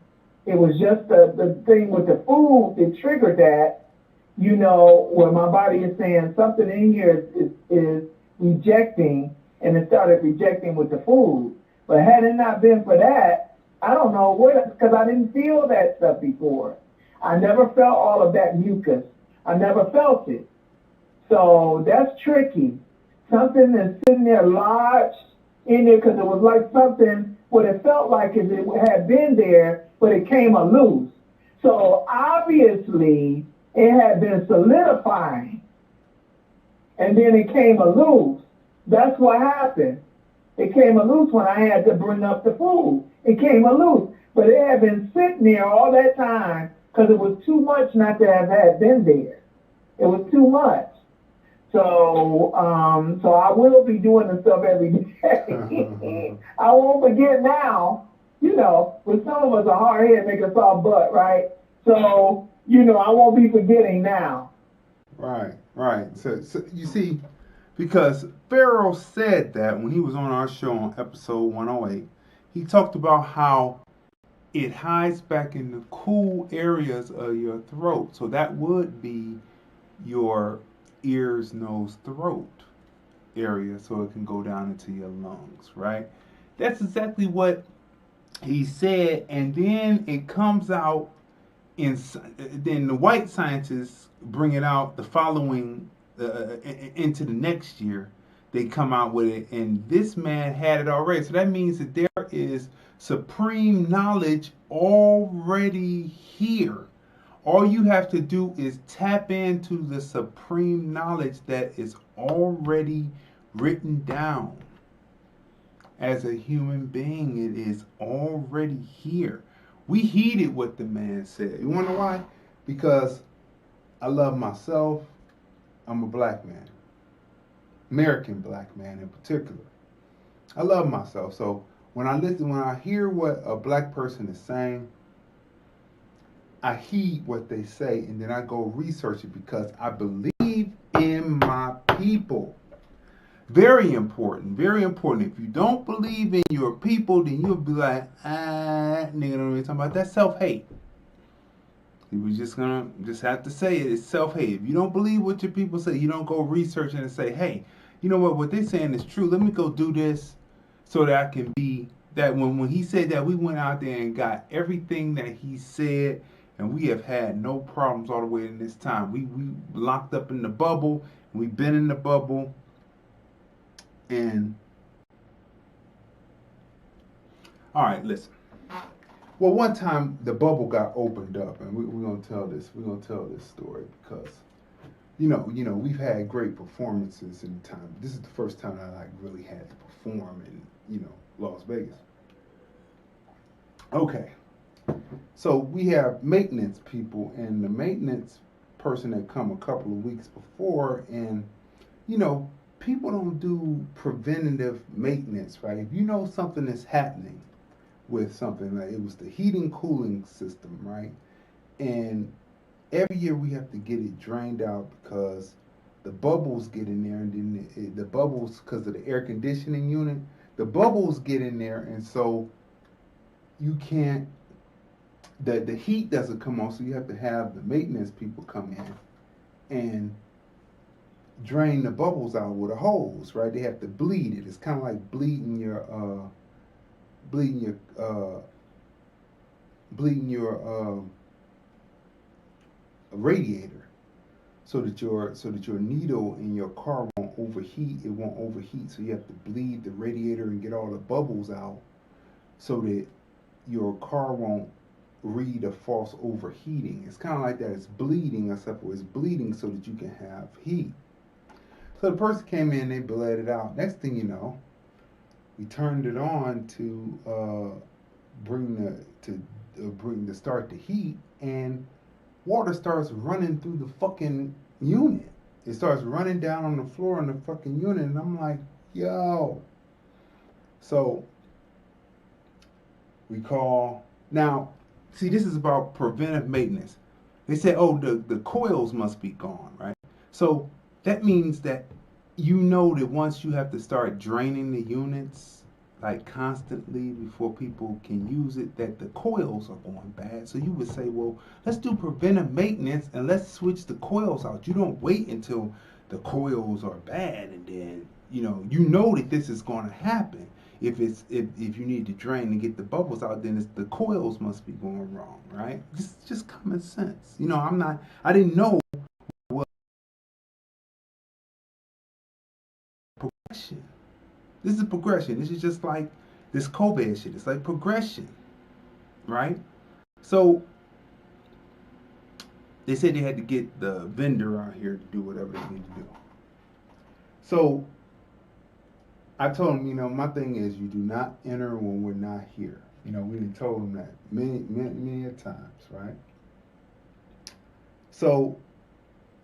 it was just the thing with the food that triggered that, where my body is saying something in here is rejecting, and it started rejecting with the food. But had it not been for that, I don't know where, because I didn't feel that stuff before. I never felt all of that mucus. I never felt it. So that's tricky. Something that's sitting there lodged in there, because it was like something, what it felt like is it had been there, but it came loose. So obviously it had been solidifying, and then it came loose. That's what happened. It came loose when I had to bring up the food. It came loose, but it had been sitting there all that time because it was too much not to have had been there. It was too much. So, so I will be doing the stuff every day. I won't forget now, but some of us are hard headed, make us all butt, right? So, I won't be forgetting now. Right. So you see, because Pharaoh said that when he was on our show on episode 108, he talked about how it hides back in the cool areas of your throat. So that would be your ears, nose, throat area, so it can go down into your lungs, right? That's exactly what he said, and then it comes out then the white scientists bring it out the following into the next year. They come out with it, and this man had it already. So that means that there is supreme knowledge already here. All you have to do is tap into the supreme knowledge that is already written down. As a human being, it is already here. We heeded what the man said. You want to know why? Because I love myself. I'm a black man. American black man in particular. I love myself. So when I hear what a black person is saying, I heed what they say, and then I go research it because I believe in my people. Very important, very important. If you don't believe in your people, then you'll be like, nigga, don't know what you're talking about. That's self-hate. You were just have to say it. It's self-hate. If you don't believe what your people say, you don't go research it and say, hey, you know what they're saying is true. Let me go do this so that I can be that. When he said that, we went out there and got everything that he said, and we have had no problems all the way in this time. We locked up in the bubble, and we've been in the bubble. And all right, listen. Well, one time the bubble got opened up, and we're gonna tell this. We're gonna tell this story because, we've had great performances in time. This is the first time I really had to perform in, Las Vegas. Okay, so we have maintenance people, and the maintenance person that come a couple of weeks before, and people don't do preventative maintenance, right? If you know something is happening with something, like it was the heating cooling system, right? And every year we have to get it drained out because the bubbles get in there, and then the bubbles, because of the air conditioning unit, the bubbles get in there, and so you can't, the heat doesn't come on, so you have to have the maintenance people come in and drain the bubbles out with a hose, right? They have to bleed it. It's kind of like bleeding your radiator, so that your needle in your car won't overheat. It won't overheat, so you have to bleed the radiator and get all the bubbles out, so that your car won't read a false overheating. It's kind of like that. It's bleeding, except for it's bleeding so that you can have heat. So the person came in, they bled it out. Next thing you know, we turned it on to start the heat, and water starts running through the fucking unit. It starts running down on the floor in the fucking unit, and I'm like, yo. So we call. Now, see, this is about preventive maintenance. They said, oh, the coils must be gone, right? So that means that that once you have to start draining the units like constantly before people can use it, that the coils are going bad. So you would say, well, let's do preventive maintenance and let's switch the coils out. You don't wait until the coils are bad and then you know that this is going to happen. If you need to drain and get the bubbles out, then the coils must be going wrong, right? Just common sense. I didn't know what progression. This is progression. This is just like this COVID shit. It's like progression, right? So they said they had to get the vendor out here to do whatever they need to do. So I told them, my thing is you do not enter when we're not here. We done told them that many a times, right? So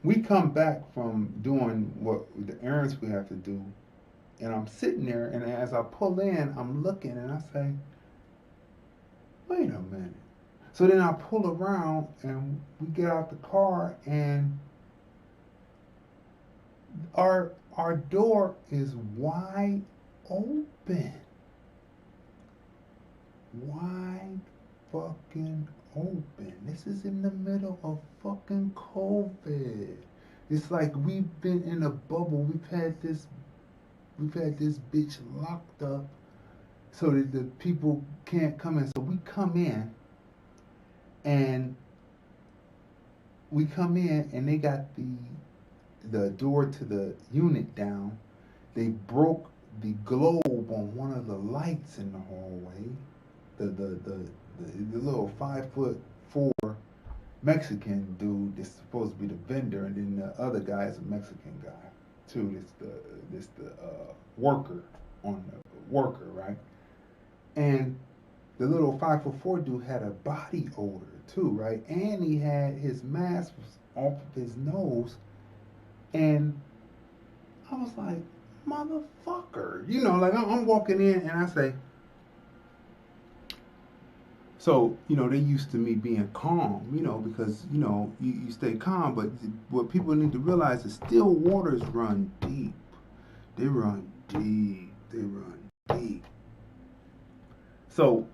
we come back from doing what the errands we have to do, and I'm sitting there, and as I pull in, I'm looking, and I say, wait a minute. So then I pull around, and we get out the car, and our door is wide open. Wide fucking open. This is in the middle of fucking COVID. It's like we've been in a bubble. We've had this bitch locked up so that the people can't come in. So we come in and they got the door to the unit down. They broke the globe on one of the lights in the hallway. The little 5'4" Mexican dude that's supposed to be the vendor, and then the other guy is a Mexican guy too. This the worker, right? And the little 5'4" dude had a body odor too, right? And he had his mask off of his nose, and I was like, motherfucker, like I'm walking in and I say. So, they used to me being calm, because, you stay calm, but what people need to realize is still waters run deep. They run deep. So,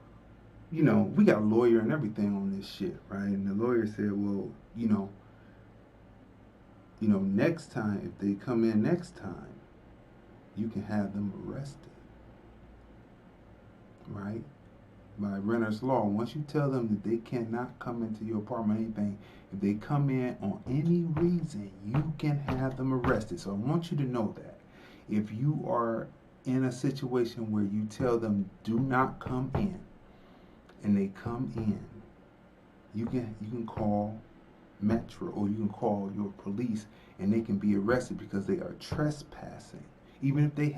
we got a lawyer and everything on this shit, right? And the lawyer said, well, next time, if they come in next time, you can have them arrested, right? By renter's law, once you tell them that they cannot come into your apartment or anything, if they come in on any reason, you can have them arrested. So I want you to know that. If you are in a situation where you tell them do not come in, and they come in, you can call Metro, or you can call your police, and they can be arrested because they are trespassing. Even if they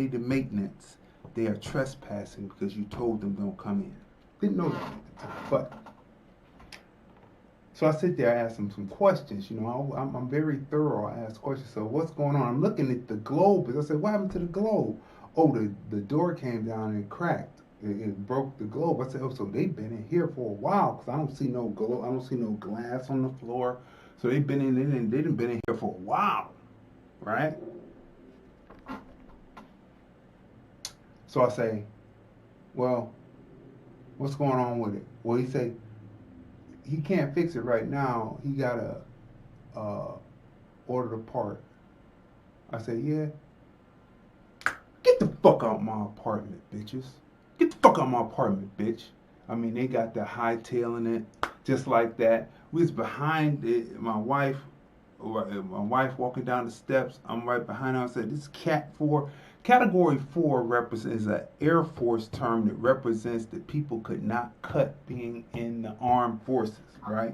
the maintenance, they are trespassing because you told them don't come in. Didn't know that at the time, but so I sit there, I ask them some questions. I'm very thorough. I ask questions. So what's going on? I'm looking at the globe. I said, what happened to the globe? Oh, the door came down and cracked. It broke the globe. I said, oh, so they've been in here for a while because I don't see no globe. I don't see no glass on the floor. So they've been in, and they've been in here for a while, right? So I say, well, what's going on with it? Well, he say, he can't fix it right now. He got to order the part. I say, yeah. Get the fuck out my apartment, bitches. Get the fuck out my apartment, bitch. I mean, they got the hightailing it just like that. We was behind it. My wife walking down the steps. I'm right behind her. I said, this is Cat 4. Category 4 is an Air Force term that represents that people could not cut being in the armed forces, right?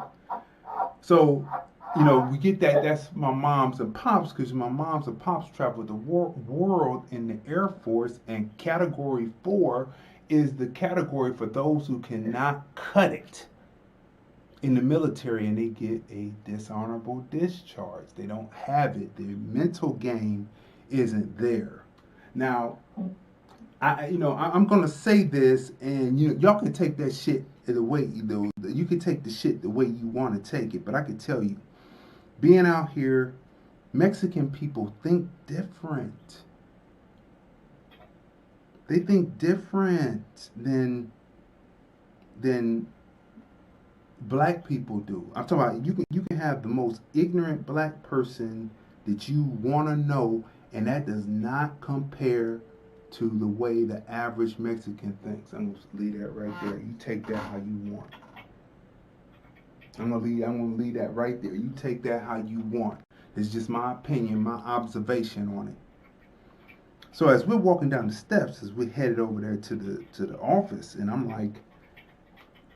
So, we get that. That's my moms and pops, because my moms and pops traveled the world in the Air Force, and Category 4 is the category for those who cannot cut it in the military, and they get a dishonorable discharge. They don't have it. Their mental game isn't there. Now, I'm gonna say this, and y'all can take that shit the way you can take the shit the way you want to take it. But I can tell you, being out here, Mexican people think different. They think different than black people do. I'm talking about you can have the most ignorant black person that you want to know, and that does not compare to the way the average Mexican thinks. I'm going to leave that right there. You take that how you want. I'm gonna leave that right there. You take that how you want. It's just my opinion, my observation on it. So as we're walking down the steps, as we're headed over there to the office, and I'm like,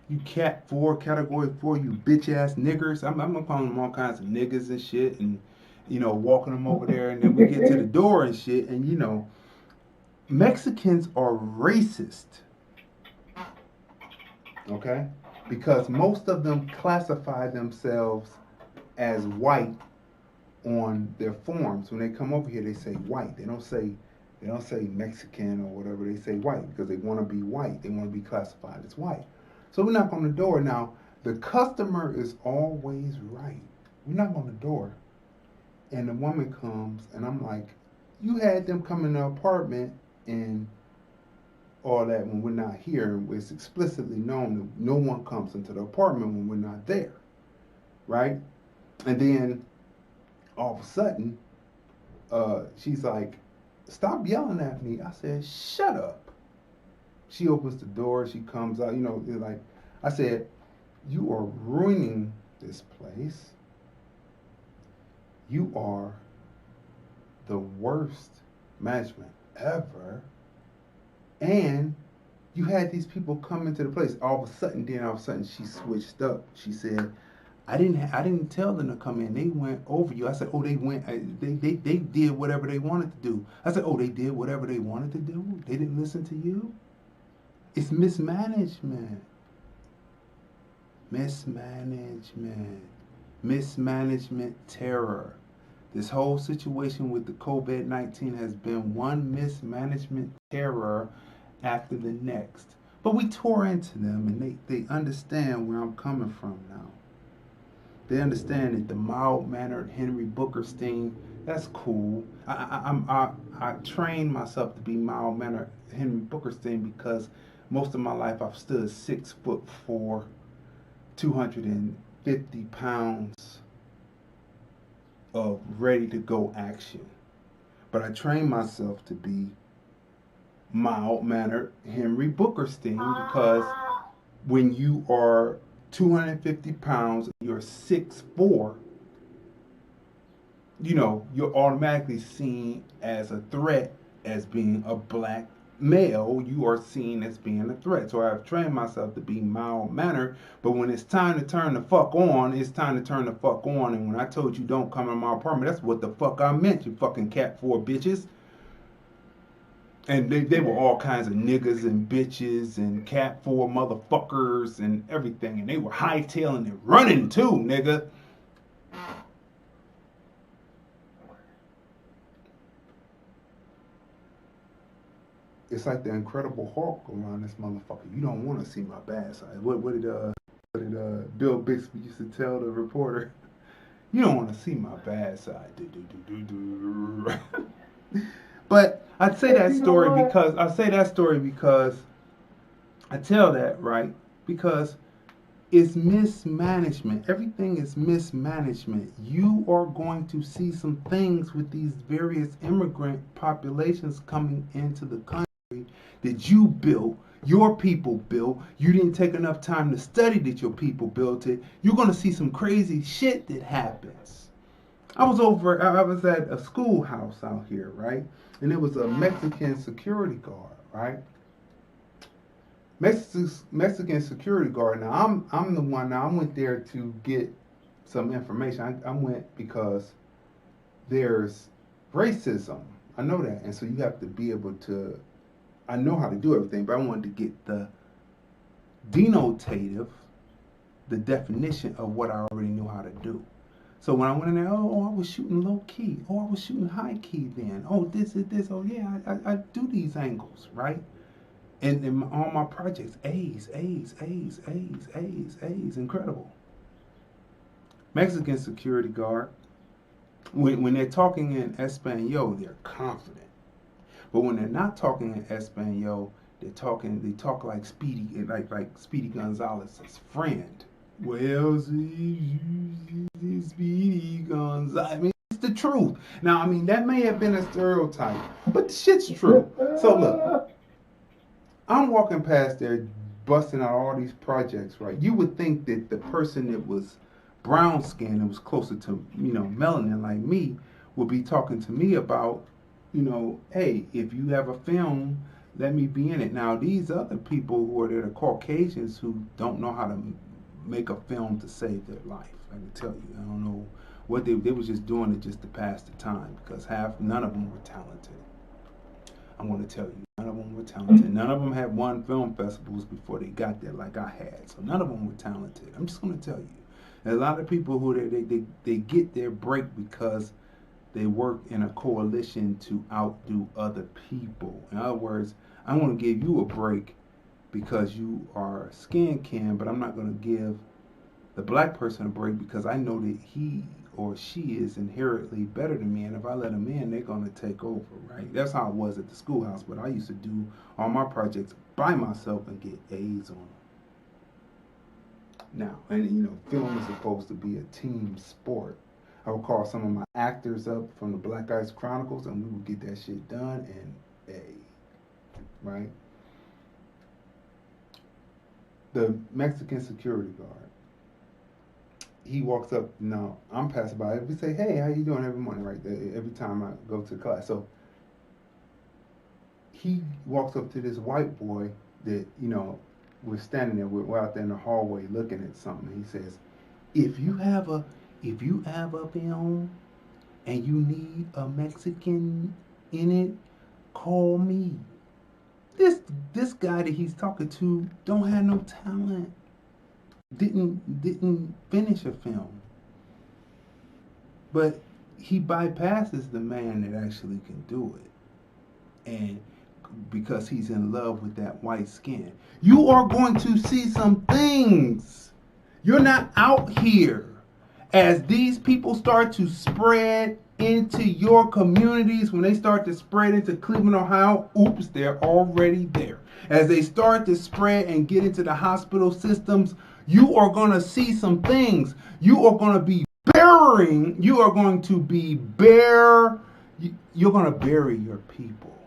you Cat 4, Category 4, you bitch ass niggers. I'm calling them all kinds of niggas and shit, and walking them over there, and then we get to the door and shit, and Mexicans are racist. Okay? Because most of them classify themselves as white on their forms. When they come over here, they say white. They don't say Mexican or whatever. They say white because they want to be white. They want to be classified as white. So we knock on the door. Now, the customer is always right. We knock on the door, and the woman comes, and I'm like, you had them come in the apartment and all that when we're not here. It's explicitly known that no one comes into the apartment when we're not there, right? And then all of a sudden, she's like, stop yelling at me. I said, shut up. She opens the door. She comes out. Like I said, you are ruining this place. You are the worst management ever. And you had these people come into the place. All of a sudden she switched up. She said, I didn't tell them to come in. They went over you. I said, oh, they did whatever they wanted to do. I said, oh, they did whatever they wanted to do? They didn't listen to you? It's mismanagement. Mismanagement-Terror. This whole situation with the COVID-19 has been one mismanagement-terror after the next. But we tore into them, and they understand where I'm coming from now. They understand that the mild-mannered Henry Bookerstein, that's cool. I trained myself to be mild-mannered Henry Bookerstein because most of my life I've stood 6'4", 250 pounds of ready-to-go action. But I trained myself to be mild-mannered Henry Bookerstein because when you are 250 pounds, you're 6'4", you're automatically seen as a threat. As being a black male, you are seen as being a threat. So I've trained myself to be mild-mannered, but when it's time to turn the fuck on, it's time to turn the fuck on. And when I told you don't come in my apartment, that's what the fuck I meant, you fucking cat 4 bitches. And they were all kinds of niggas and bitches and cat 4 motherfuckers and everything. And they were hightailing and running too, nigga. It's like the Incredible Hulk around this motherfucker. You don't want to see my bad side. What did Bill Bixby used to tell the reporter? You don't want to see my bad side. But I say that story because I tell that, right? Because it's mismanagement. Everything is mismanagement. You are going to see some things with these various immigrant populations coming into the country that you built, your people built. You didn't take enough time to study that your people built it. You're going to see some crazy shit that happens. I was at a schoolhouse out here, right? And it was a Mexican security guard, right? Mexican security guard. Now I'm the one. Now I went there to get some information. I went because there's racism. I know that, and so you have to be able to. I know how to do everything, but I wanted to get the denotative, the definition of what I already knew how to do. So when I went in there, I was shooting low key. I was shooting high key then. This is this. Yeah, I do these angles, right? And in all my projects, A's, incredible. Mexican security guard, when they're talking in Espanol, they're confident. But when they're not talking in Espanol, they talk like Speedy, like Speedy Gonzalez's friend. Well, Speedy Gonzalez. I mean, it's the truth. Now, I mean, that may have been a stereotype, but the shit's true. So look, I'm walking past there, busting out all these projects, right? You would think that the person that was brown skinned and was closer to, melanin like me, would be talking to me about, hey, if you have a film, let me be in it. Now, these other people who are there, the Caucasians who don't know how to make a film to save their life. I can tell you, I don't know what they was just doing it just to pass the time because none of them were talented. I'm going to tell you, none of them were talented. None of them had won film festivals before they got there like I had. So none of them were talented. I'm just going to tell you. A lot of people who they get their break because they work in a coalition to outdo other people. In other words, I want to give you a break because you are skin kin, but I'm not going to give the black person a break because I know that he or she is inherently better than me, and if I let them in, they're going to take over, right? That's how it was at the schoolhouse, but I used to do all my projects by myself and get A's on them. Now, and film is supposed to be a team sport. I would call some of my actors up from the Black Ice Chronicles, and we would get that shit done in A, right? The Mexican security guard, he walks up, I'm passing by, we say, hey, how you doing every morning, right? Every time I go to class. So he walks up to this white boy that, we're standing there, we're out there in the hallway looking at something. He says, if you have a film and you need a Mexican in it, call me. This guy that he's talking to don't have no talent. Didn't finish a film. But he bypasses the man that actually can do it. And because he's in love with that white skin. You are going to see some things. You're not out here. As these people start to spread into your communities, when they start to spread into Cleveland, Ohio, oops, they're already there. As they start to spread and get into the hospital systems, you are going to see some things. You are going to be burying, you're going to bury your people.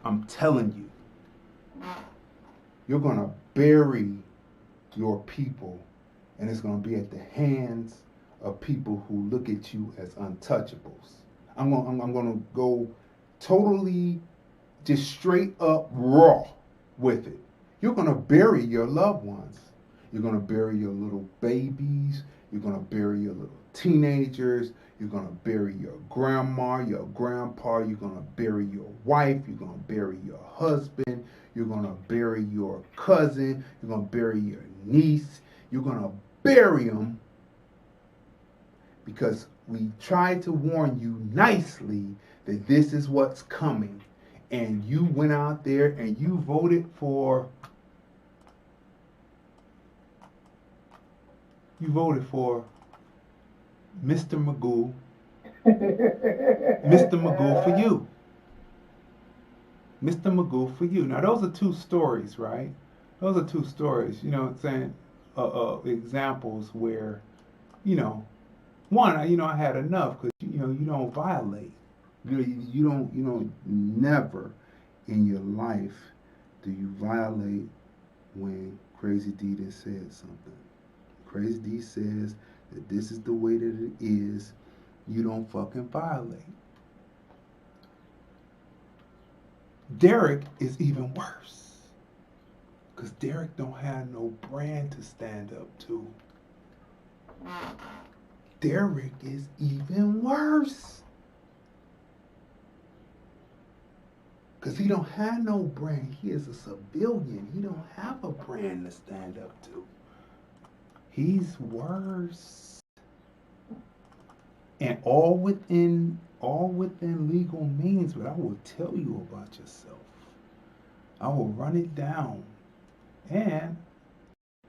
I'm telling you. You're going to bury your people, and it's going to be at the hands of people who look at you as untouchables. I'm going to go totally just straight up raw with it. You're going to bury your loved ones. You're going to bury your little babies. You're going to bury your little teenagers. You're going to bury your grandma, your grandpa. You're going to bury your wife. You're going to bury your husband. You're going to bury your cousin. You're going to bury your niece. You're going to bury them because we tried to warn you nicely that this is what's coming. And you went out there and you voted for Mr. Magoo. Mr. Magoo for you. Mr. Magoo for you. Now, those are two stories, right? Those are two stories, you know what I'm saying? Examples where, one, I had enough because, you don't violate. You don't never in your life do you violate when Crazy D has said something. Crazy D says that this is the way that it is. You don't fucking violate. Derek is even worse. Because Derek don't have no brand to stand up to. Derek is even worse. Because he don't have no brand. He is a civilian. He don't have a brand to stand up to. He's worse. And all within legal means, but I will tell you about yourself. I will run it down. And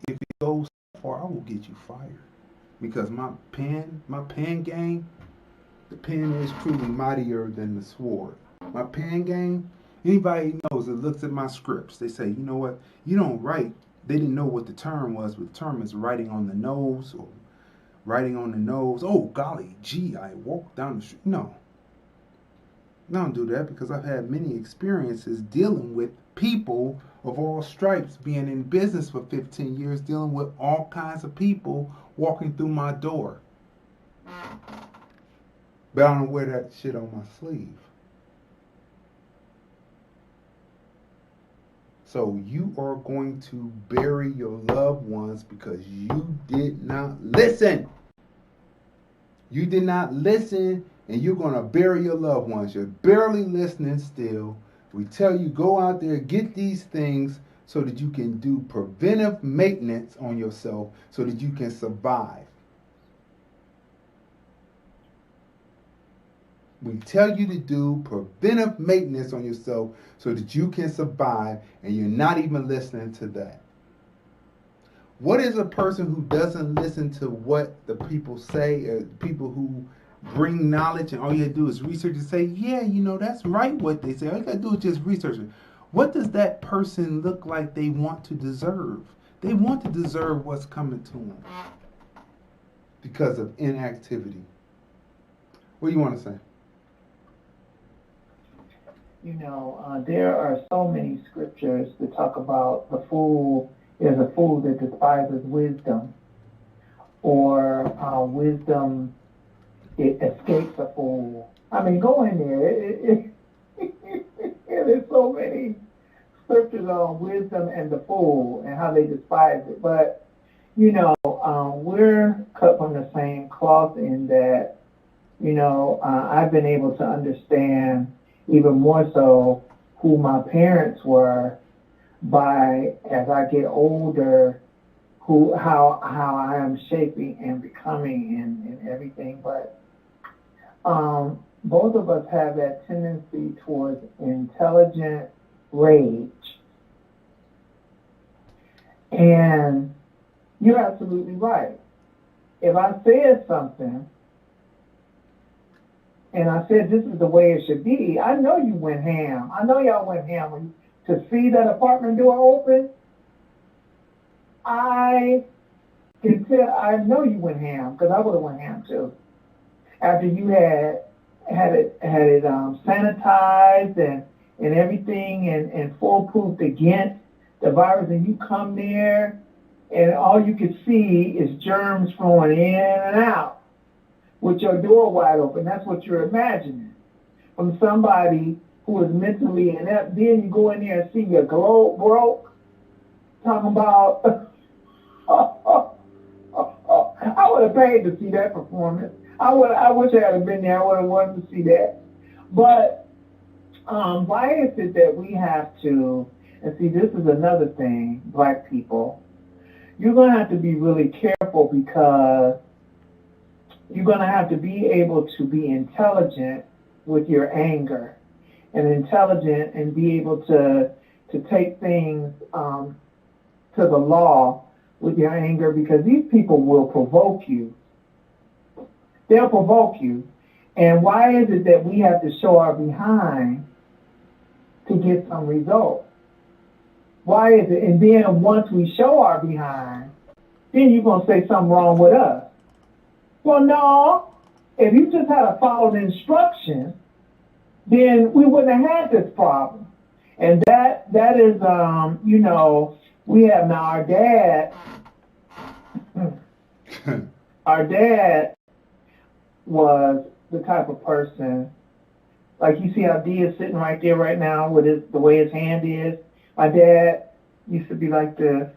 if it goes far, I will get you fired. Because my pen game, the pen is truly mightier than the sword. My pen game, anybody knows that looks at my scripts, they say, you know what, you don't write. They didn't know what the term was, but the term is writing on the nose or writing on the nose. Oh, golly, gee, I walked down the street. No. I don't do that because I've had many experiences dealing with people of all stripes, being in business for 15 years, dealing with all kinds of people walking through my door. But I don't wear that shit on my sleeve. So you are going to bury your loved ones because you did not listen. You did not listen, and you're going to bury your loved ones. You're barely listening still. We tell you, go out there, get these things so that you can do preventive maintenance on yourself so that you can survive. We tell you to do preventive maintenance on yourself so that you can survive, and you're not even listening to that. What is a person who doesn't listen to what the people say, people who bring knowledge and all you have to do is research and say, yeah, that's right what they say. All you got to do is just research it. What does that person look like they want to deserve? They want to deserve what's coming to them because of inactivity. What do you want to say? There are so many scriptures that talk about the fool is a fool that despises wisdom, or wisdom it escapes a fool. I mean, go in there. There's so many scriptures on wisdom and the fool and how they despise it. But, we're cut from the same cloth in that, I've been able to understand even more so who my parents were by, as I get older, how I am shaping and becoming and everything. But both of us have that tendency towards intelligent rage. And you're absolutely right. If I said something and I said this is the way it should be, I know you went ham. I know y'all went ham. To see that apartment door open, I can tell, I know you went ham, because I would have went ham too. After you had it sanitized and everything and foolproofed against the virus, and you come there and all you can see is germs flowing in and out with your door wide open. That's what you're imagining from somebody who is mentally inept. Then you go in there and see your globe broke, talking about, I would have paid to see that performance. I wish I had been there. I would have wanted to see that. But why is it that we have to, and see, this is another thing, black people, you're going to have to be really careful, because you're going to have to be able to be intelligent with your anger, and intelligent and be able to take things to the law with your anger, because these people will provoke you. They'll provoke you. And why is it that we have to show our behind to get some results? Why is it? And then once we show our behind, then you're going to say something wrong with us. Well, no. If you just had to follow the instructions, then we wouldn't have had this problem. And that is, we have now our dad. Our dad was the type of person, like you see how D is sitting right there right now with the way his hand is. My dad used to be like this,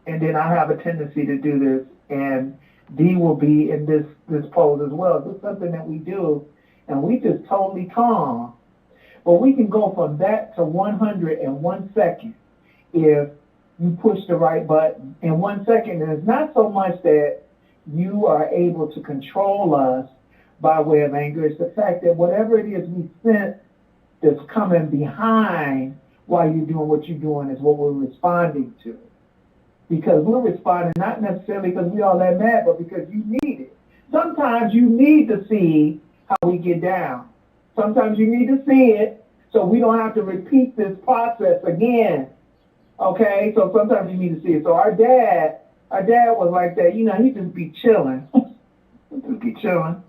and then I have a tendency to do this, and D will be in this pose as well. This is something that we do, and we just totally calm. But we can go from that to 100 in 1 second if you push the right button. In 1 second, and it's not so much that you are able to control us by way of anger. It's the fact that whatever it is we sense that's coming behind while you're doing what you're doing is what we're responding to. Because we're responding not necessarily because we all that mad, but because you need it. Sometimes you need to see how we get down. Sometimes you need to see it so we don't have to repeat this process again. Okay? So sometimes you need to see it. So our dad was like that. He'd just be chilling. He'd just be chilling.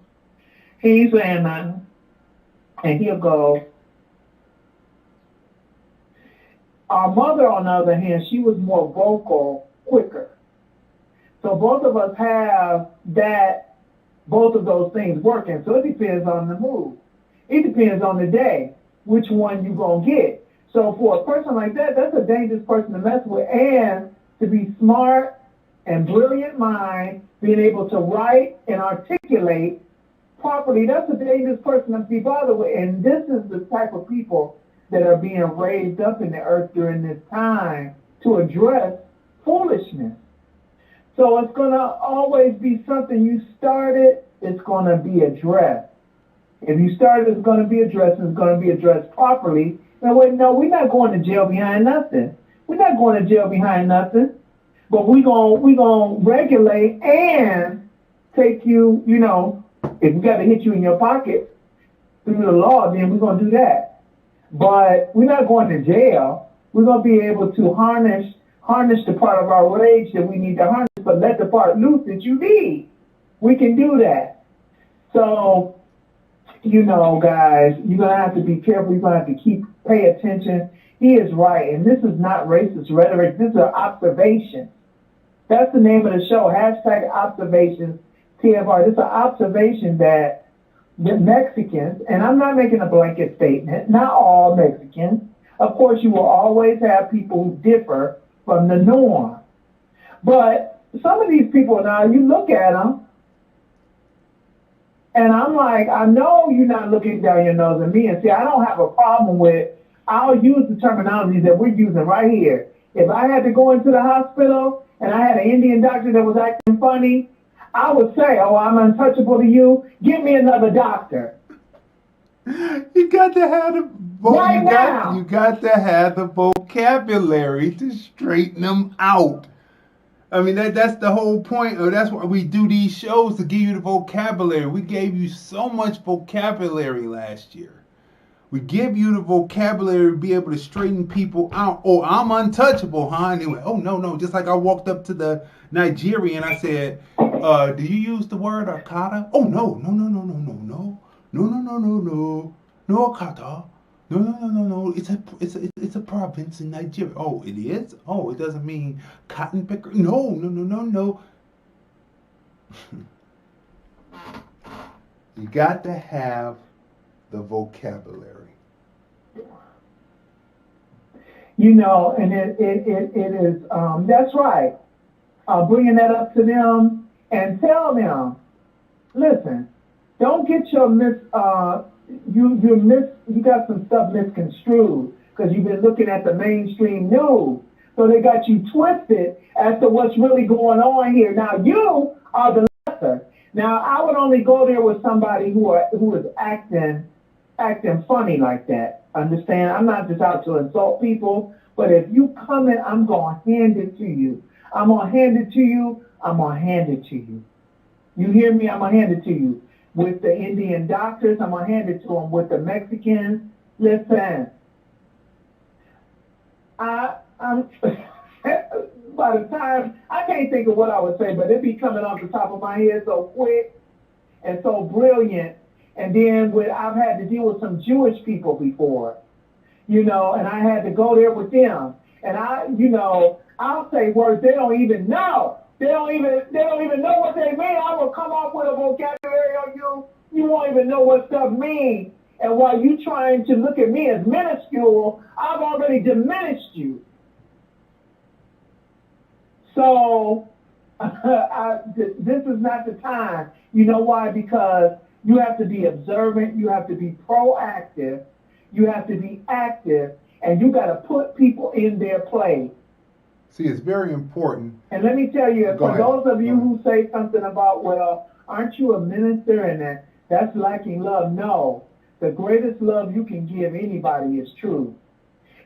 He ain't saying nothing. And he'll go. Our mother, on the other hand, she was more vocal, quicker. So both of us have both of those things working. So it depends on the mood. It depends on the day, which one you going to get. So for a person like that, that's a dangerous person to mess with. And to be smart and brilliant mind, being able to write and articulate properly, that's a dangerous person to be bothered with. And this is the type of people that are being raised up in the earth during this time to address foolishness. So it's going to always be something you started, it's going to be addressed. If you started, it's going to be addressed, it's going to be addressed properly. And wait, no, we're not going to jail behind nothing. We're not going to jail behind nothing. But we're going to regulate and take you, you know, if we got to hit you in your pocket through the law, then we're going to do that. But we're not going to jail. We're going to be able to harness the part of our rage that we need to harness, but let the part loose that you need. We can do that. So, you know, guys, you're going to have to be careful. You're going to have to pay attention. He is right. And this is not racist rhetoric. This is an observation. That's the name of the show, #observations, TFR. This is an observation that the Mexicans, and I'm not making a blanket statement, not all Mexicans. Of course, you will always have people who differ from the norm. But some of these people now, you look at them, and I'm like, I know you're not looking down your nose at me. And see, I don't have a problem with, I'll use the terminology that we're using right here. If I had to go into the hospital and I had an Indian doctor that was acting funny, I would say, oh, I'm untouchable to you. Give me another doctor. You got to have you got to have the vocabulary to straighten them out. I mean, that's the whole point. That's why we do these shows, to give you the vocabulary. We gave you so much vocabulary last year. We give you the vocabulary to be able to straighten people out. Oh, I'm untouchable, huh? And they went, oh, no. Just like I walked up to the Nigerian, I said, do you use the word Akata? Oh, no. No, Akata. No. It's a province in Nigeria. Oh, it is? Oh, it doesn't mean cotton picker? No. You got to have the vocabulary. You know, and it is, that's right. Bringing that up to them and tell them, listen, don't get your you got some stuff misconstrued because you've been looking at the mainstream news. So they got you twisted as to what's really going on here. Now you are the lesser. Now I would only go there with somebody who is acting funny like that. Understand? I'm not just out to insult people, but if you come in, I'm gonna hand it to you. I'm gonna hand it to you. You hear me? I'm gonna hand it to you. With the Indian doctors, I'm going to hand it to them. With the Mexicans, listen, I'm by the time, I can't think of what I would say, but it'd be coming off the top of my head so quick and so brilliant. And then I've had to deal with some Jewish people before, you know, and I had to go there with them. And I'll say words they don't even know. They don't even know what they mean. I will come up with a vocabulary on you. You won't even know what stuff means. And while you trying to look at me as minuscule, I've already diminished you. So this is not the time. You know why? Because you have to be observant. You have to be proactive. You have to be active. And you got to put people in their place. See, it's very important. And let me tell you, for those of you who say something about, well, aren't you a minister and that's lacking love? No. The greatest love you can give anybody is truth.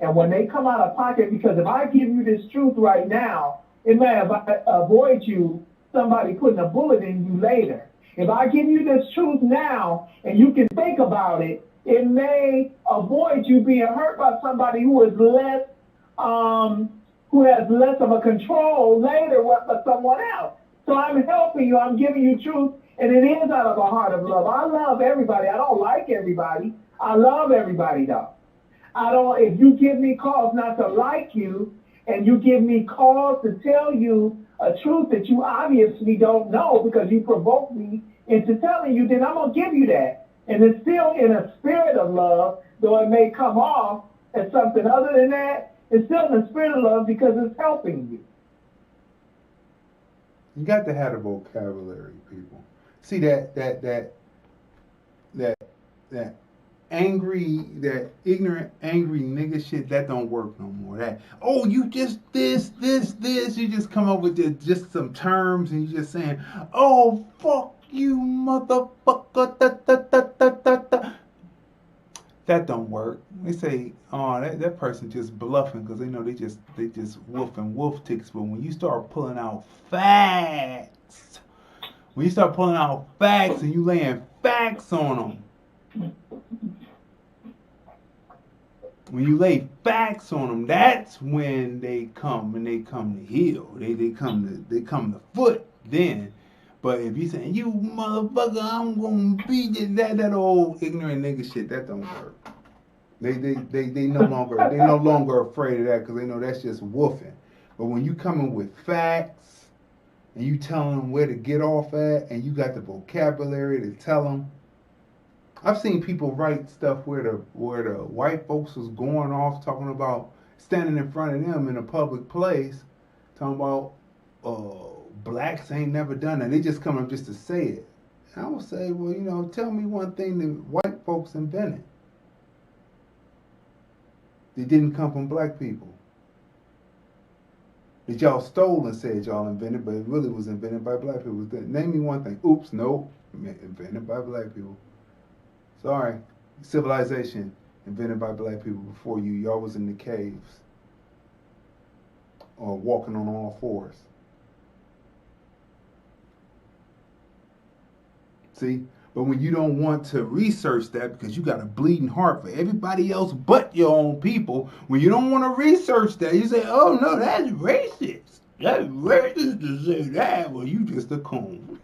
And when they come out of pocket, because if I give you this truth right now, it may avoid you somebody putting a bullet in you later. If I give you this truth now and you can think about it, it may avoid you being hurt by somebody who is less who has less of a control later with someone else. So I'm helping you. I'm giving you truth, and it is out of a heart of love. I love everybody. I don't like everybody. I love everybody, though. If you give me cause not to like you, and you give me cause to tell you a truth that you obviously don't know because you provoked me into telling you, then I'm going to give you that. And it's still in a spirit of love, though it may come off as something other than that. It's still in the spirit of love because it's helping you. You got to have the vocabulary, people. See that ignorant, angry nigga shit, that don't work no more. That, oh, you just this, you just come up with just some terms and you just saying, oh, fuck you, motherfucker, da. That don't work. They say, oh, that person just bluffing because they know they just wolfing wolf ticks. But when you start pulling out facts, and you laying facts on them, when you lay facts on them, that's when they come and they come to heal. They come to foot then. But if you saying, you motherfucker, I'm gonna beat you, that old ignorant nigga shit, that don't work. They no longer afraid of that because they know that's just woofing. But when you coming with facts and you telling them where to get off at and you got the vocabulary to tell them. I've seen people write stuff where the white folks was going off talking about standing in front of them in a public place, talking about blacks ain't never done that. They just come up just to say it. And I would say, well, tell me one thing that white folks invented. They didn't come from black people. That y'all stole and said y'all invented, but it really was invented by black people. Name me one thing. Oops, nope. Invented by black people. Sorry. Civilization invented by black people before you. Y'all was in the caves or walking on all fours. See? But when you don't want to research that because you got a bleeding heart for everybody else but your own people, when you don't want to research that, you say, oh, no, that's racist. That's racist to say that. Well, you just a coon.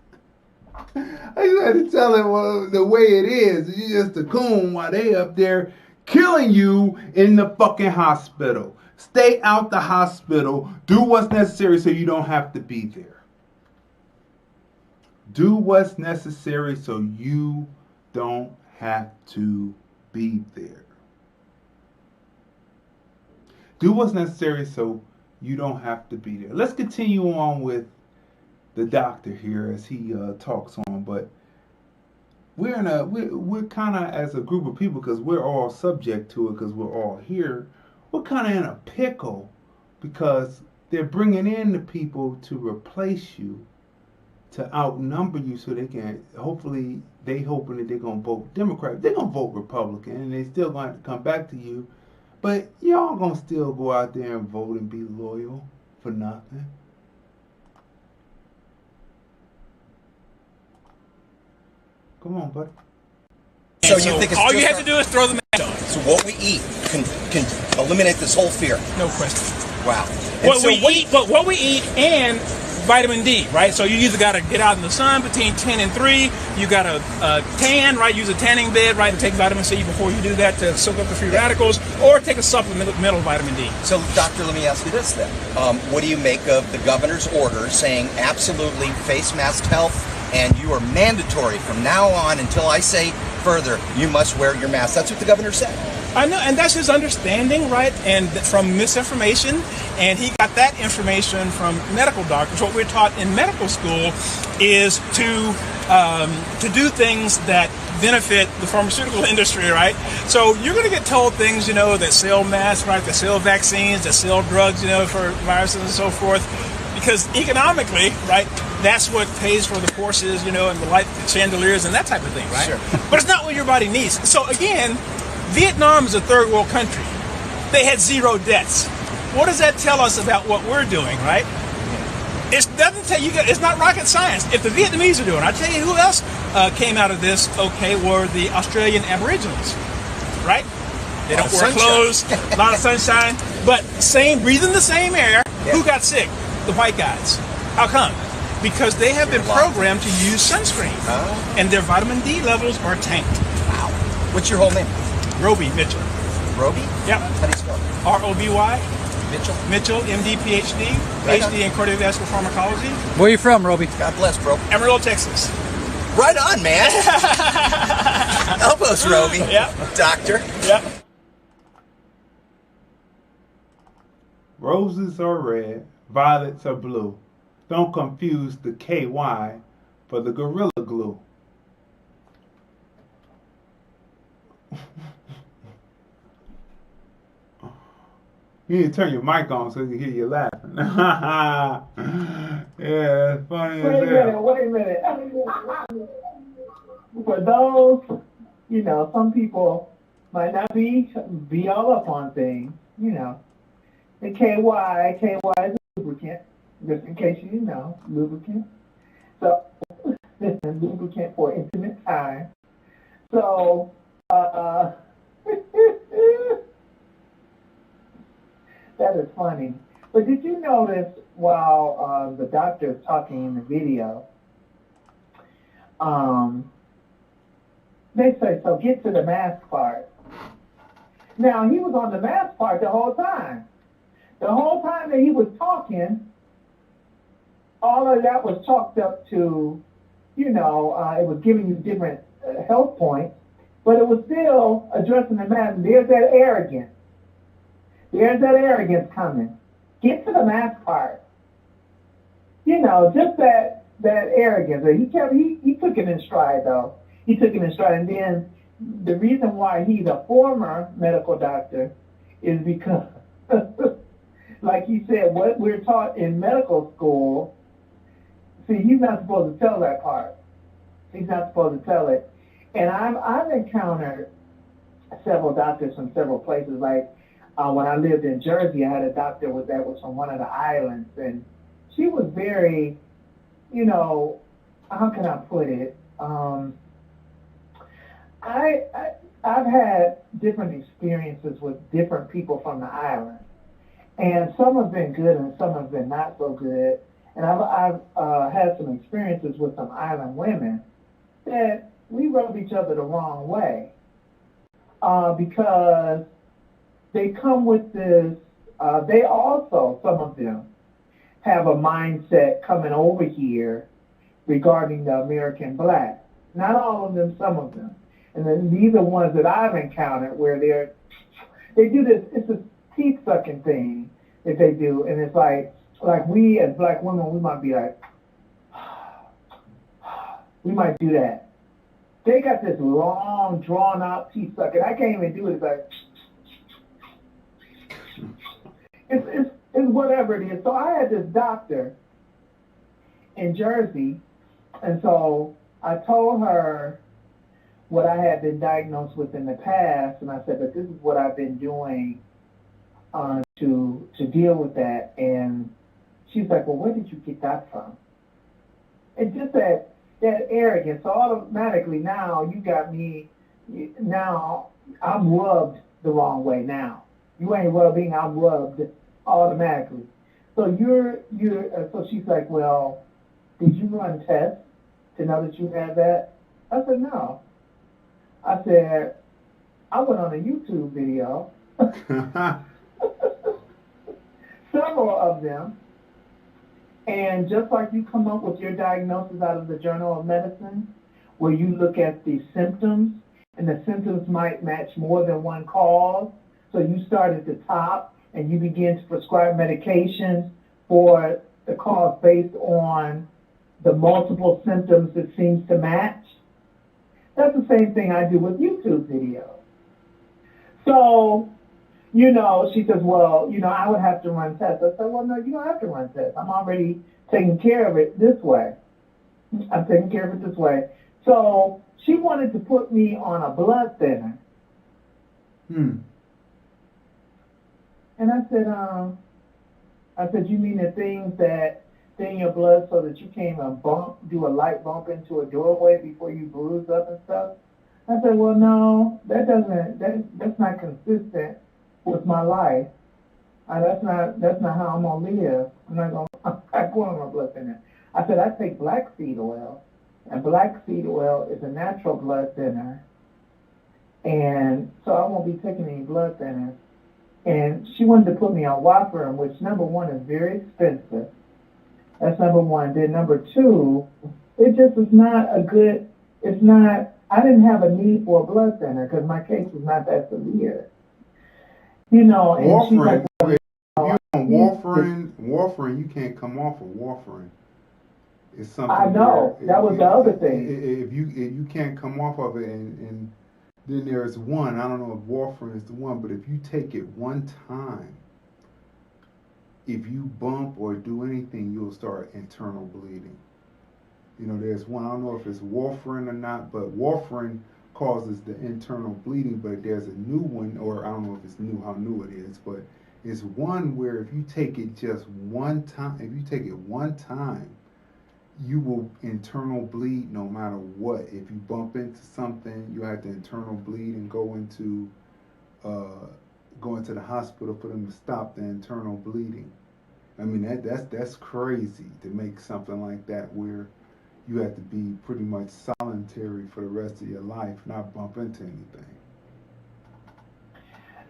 I just had to tell it the way it is. You just a coon while they up there killing you in the fucking hospital. Stay out the hospital. Do what's necessary so you don't have to be there. Do what's necessary so you don't have to be there. Do what's necessary so you don't have to be there. Let's continue on with the doctor here as he talks on. But we're kind of, as a group of people, because we're all subject to it, because we're all here, we're kind of in a pickle because they're bringing in the people to replace you, to outnumber you so they can, hopefully, they hoping that they're going to vote Democrat. They're going to vote Republican, and they still going to have to come back to you. But y'all going to still go out there and vote and be loyal for nothing. Come on, buddy. So you think it's all you have to do is throw the mask on. So what we eat can eliminate this whole fear. No question. Wow. What we eat and vitamin D, right? So you either got to get out in the sun between 10 and 3. You got to tan, right? Use a tanning bed, right? And take vitamin C before you do that to soak up the free radicals, or take a supplemental vitamin D. So, doctor, let me ask you this then. What do you make of the governor's order saying absolutely face mask health, and you are mandatory from now on until I say further, you must wear your mask? That's what the governor said. I know, and that's his understanding, right? And from misinformation, and he got that information from medical doctors. What we're taught in medical school is to do things that benefit the pharmaceutical industry, right? So you're going to get told things, that sell masks, right? That sell vaccines, that sell drugs, for viruses and so forth, because economically, right? That's what pays for the courses, and the light chandeliers and that type of thing, right? Sure. But it's not what your body needs. So again, Vietnam is a third world country. They had 0 deaths. What does that tell us about what we're doing, right? It doesn't tell you. It's not rocket science. If the Vietnamese are doing it, I tell you who else came out of this. Okay, were the Australian Aborigines, right? They don't wear clothes, a lot of sunshine, but breathing the same air. Yeah. Who got sick? The white guys. How come? Because they have been programmed to use sunscreen, and their vitamin D levels are tanked. Wow. What's your whole name? Roby Mitchell. Roby? Yep. How do you spell it? Roby. Mitchell? Mitchell, MD, PhD. PhD in cardiovascular pharmacology. Where are you from, Roby? God bless, bro. Amarillo, Texas. Right on, man. Help us, Roby. Yep. Doctor. Yep. Roses are red, violets are blue. Don't confuse the KY for the Gorilla Glue. You need to turn your mic on so we can hear you laughing. Yeah, that's funny as hell. Wait a minute. For those, some people might not be all up on things, The KY is a lubricant, just in case you didn't know, lubricant. So, lubricant for intimate time. So, that is funny. But did you notice while the doctor is talking in the video, they say, so get to the mask part. Now, he was on the mask part the whole time. The whole time that he was talking, all of that was chalked up to, it was giving you different health points, but it was still addressing the mask. There's that arrogance. There's that arrogance coming. Get to the mask part. Just that arrogance. He took it in stride, though. He took it in stride. And then the reason why he's a former medical doctor is because, like he said, what we're taught in medical school, see, he's not supposed to tell that part. He's not supposed to tell it. And I've encountered several doctors from several places. Like when I lived in Jersey, I had a doctor that was from one of the islands, and she was very, how can I put it? I've had different experiences with different people from the island, and some have been good and some have been not so good. And I've had some experiences with some island women that we rub each other the wrong way because they come with this. They also, some of them, have a mindset coming over here regarding the American black. Not all of them, some of them. And then these are ones that I've encountered where they do this, it's a teeth-sucking thing that they do. And it's like we as black women, we might be like, we might do that. They got this long, drawn-out teeth-sucking. I can't even do it. It's like, it's whatever it is. So I had this doctor in Jersey, and so I told her what I had been diagnosed with in the past, and I said, but this is what I've been doing to deal with that. And she's like, well, where did you get that from? And just that arrogance. So automatically now you got me, now I'm rubbed the wrong way now. You ain't rubbing, I'm rubbed automatically. So so she's like, well, did you run tests to know that you had that? I said, no. I said, I went on a YouTube video, several of them, and just like you come up with your diagnosis out of the Journal of Medicine, where you look at the symptoms, and the symptoms might match more than one cause, so you start at the top, and you begin to prescribe medications for the cause based on the multiple symptoms that seems to match. That's the same thing I do with YouTube videos. So, she says, well, I would have to run tests. I said, well, no, you don't have to run tests. I'm already taking care of it this way. I'm taking care of it this way. So she wanted to put me on a blood thinner. And I said, you mean the things that thin your blood so that you can't even do a light bump into a doorway before you bruise up and stuff? I said, well, no, that's not consistent with my life. That's not how I'm gonna live. I'm not going on a blood thinner. I said, I take black seed oil, and black seed oil is a natural blood thinner, and so I won't be taking any blood thinners. And she wanted to put me on warfarin, which number one is very expensive. That's number one. Then number two, it just is not a good, it's not, I didn't have a need for a blood thinner because my case was not that severe. And warfarin, she's like, well, if you're on warfarin, you can't come off of warfarin. It's something. I know. That was the other thing. If you can't come off of it, and Then there's one, I don't know if warfarin is the one, but if you take it one time, if you bump or do anything, you'll start internal bleeding. You know, there's one, I don't know if it's warfarin or not, but warfarin causes the internal bleeding, but there's a new one, or I don't know if it's new, how new it is, but it's one where if you take it just one time, if you take it one time, you will internal bleed no matter what. If you bump into something, you have to internal bleed and go into the hospital for them to stop the internal bleeding. I mean, that's crazy to make something like that where you have to be pretty much solitary for the rest of your life, not bump into anything.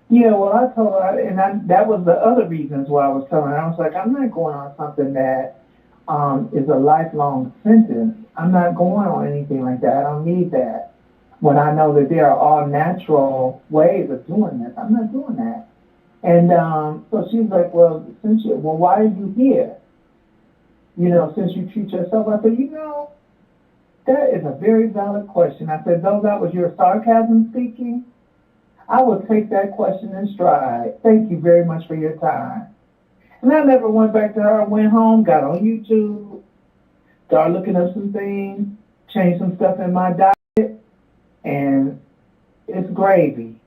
Yeah, well, I told her, and that was the other reasons why I was telling her. I was like, I'm not going on something that is a lifelong sentence. I'm not going on anything like that. I don't need that. When I know that there are all natural ways of doing this, I'm not doing that. And so she's like, well, why are you here? You know, since you treat yourself. I said, you know, that is a very valid question. I said, though that was your sarcasm speaking, I will take that question in stride. Thank you very much for your time. And I never went back to her. I went home, got on YouTube, started looking up some things, changed some stuff in my diet, and it's gravy.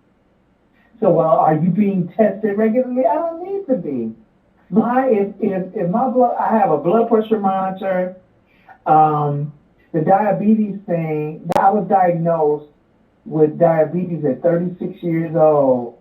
So, well, are you being tested regularly? I don't need to be. If my blood, I have a blood pressure monitor. The diabetes thing, I was diagnosed with diabetes at 36 years old.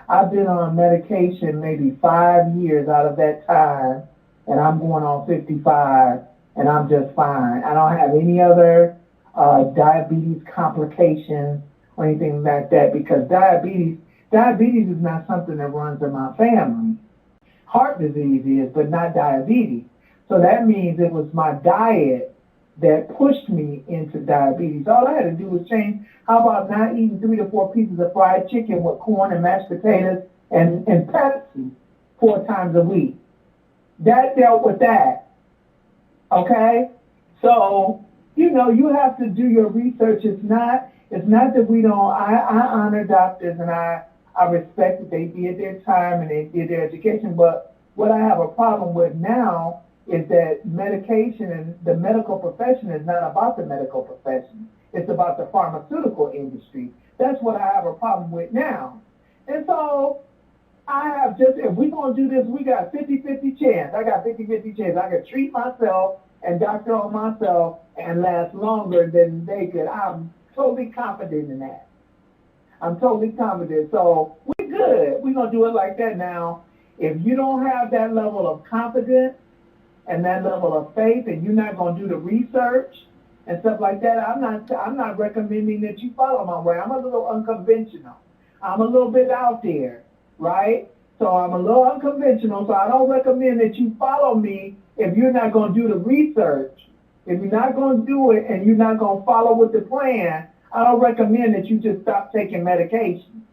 I've been on medication maybe 5 years out of that time, and I'm going on 55, and I'm just fine. I don't have any other diabetes complications or anything like that, because diabetes is not something that runs in my family. Heart disease is, but not diabetes. So that means it was my diet that pushed me into diabetes. All I had to do was change. How about not eating 3 to 4 pieces of fried chicken with corn and mashed potatoes and Pepsi 4 times a week? That dealt with that. Okay? So, you know, you have to do your research. It's not that we don't, I honor doctors, and I respect that they did their time and they did their education, but what I have a problem with now is that medication and the medical profession is not about the medical profession. It's about the pharmaceutical industry. That's what I have a problem with now. And so if we're going to do this, we got 50-50 chance. I got 50-50 chance. I could treat myself and doctor on myself and last longer than they could. I'm totally confident in that. I'm totally confident. So we're good. We're going to do it like that now. If you don't have that level of confidence and that level of faith, and you're not going to do the research and stuff like that, I'm not recommending that you follow my way. I'm a little unconventional. I'm a little bit out there, right? So I'm a little unconventional, so I don't recommend that you follow me if you're not going to do the research. If you're not going to do it and you're not going to follow with the plan, I don't recommend that you just stop taking medication.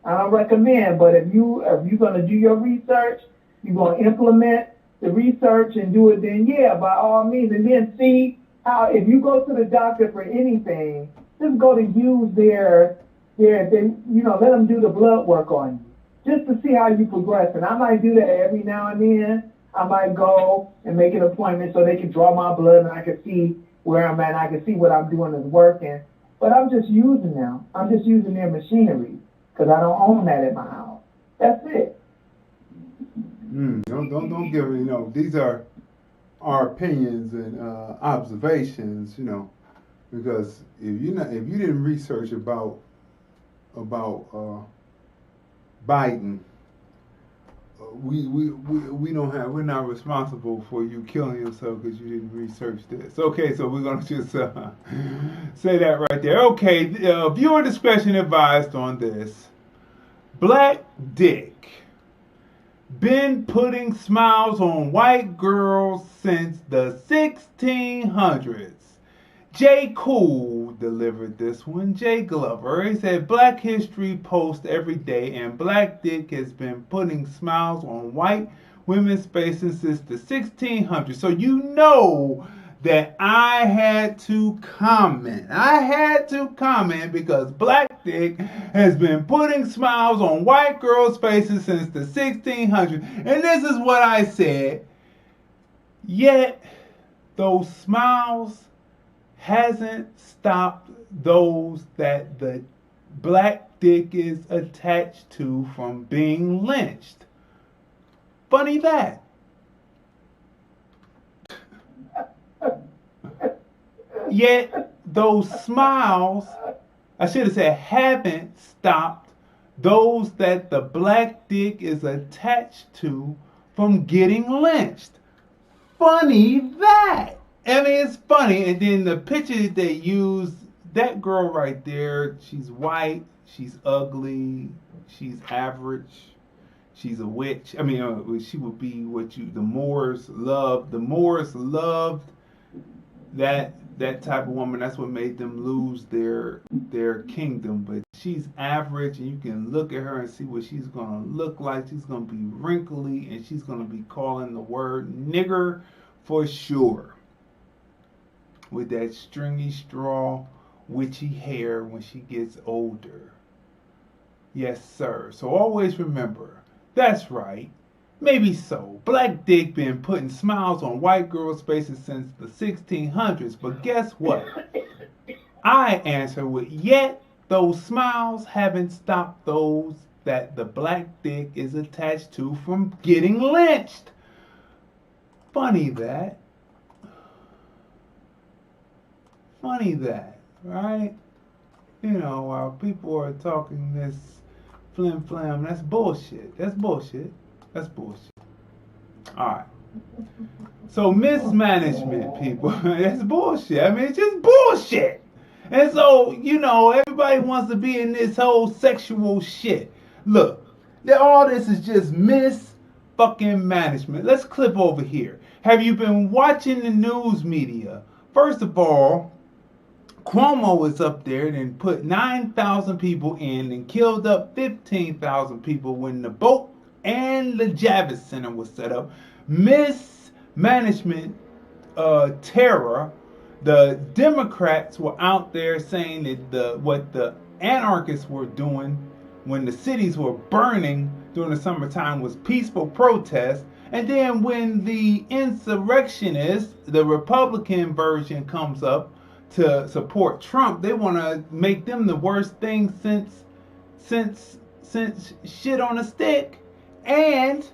I don't recommend, but if you're going to do your research, you're going to implement the research and do it, then yeah, by all means. And then see how, if you go to the doctor for anything, just go to use their let them do the blood work on you, just to see how you progress. And I might do that every now and then. I might go and make an appointment so they can draw my blood and I can see where I'm at and I can see what I'm doing is working. But I'm just using them. I'm just using their machinery because I don't own that at my house. That's it. Don't give me, these are our opinions and observations, because if you didn't research about Biden, we're not responsible for you killing yourself because you didn't research this. Okay, so we're gonna just say that right there. Okay, viewer discretion advised on this. Black Dick been putting smiles on white girls since the 1600s. J. Cool delivered this one. Jay Glover. He said, Black History posts every day, and Black Dick has been putting smiles on white women's faces since the 1600s. So you know that I had to comment. I had to comment because Black Dick has been putting smiles on white girls' faces since the 1600s. And this is what I said. Yet, those smiles hasn't stopped those that the Black Dick is attached to from being lynched. Funny that. Yet those smiles, I should have said, haven't stopped those that the Black Dick is attached to from getting lynched. Funny that. I mean, it's funny. And then the picture that they use, that girl right there, she's white, she's ugly, she's average, she's a witch. I mean, she would be what the Moors loved. The Moors loved that type of woman. That's what made them lose their kingdom. But she's average, and you can look at her and see what she's gonna look like. She's gonna be wrinkly, and she's gonna be calling the word nigger for sure, with that stringy straw witchy hair when she gets older. Yes, sir. So always remember, that's right. Maybe so. Black Dick been putting smiles on white girls' faces since the 1600s, but guess what? I answer with, yet those smiles haven't stopped those that the Black Dick is attached to from getting lynched. Funny that. Funny that, right? You know, while people are talking this flim flam, that's bullshit. That's bullshit. That's bullshit. Alright. So mismanagement, people, that's bullshit. I mean, it's just bullshit. And so, you know, everybody wants to be in this whole sexual shit. Look, all this is just fucking management. Let's clip over here. Have you been watching the news media? First of all, Cuomo is up there and put 9,000 people in and killed up 15,000 people when the boat and the Javits Center was set up. Mismanagement-Terror. The Democrats were out there saying that what the anarchists were doing when the cities were burning during the summertime was peaceful protest. And then when the insurrectionists, the Republican version, comes up to support Trump, they want to make them the worst thing since shit on a stick. And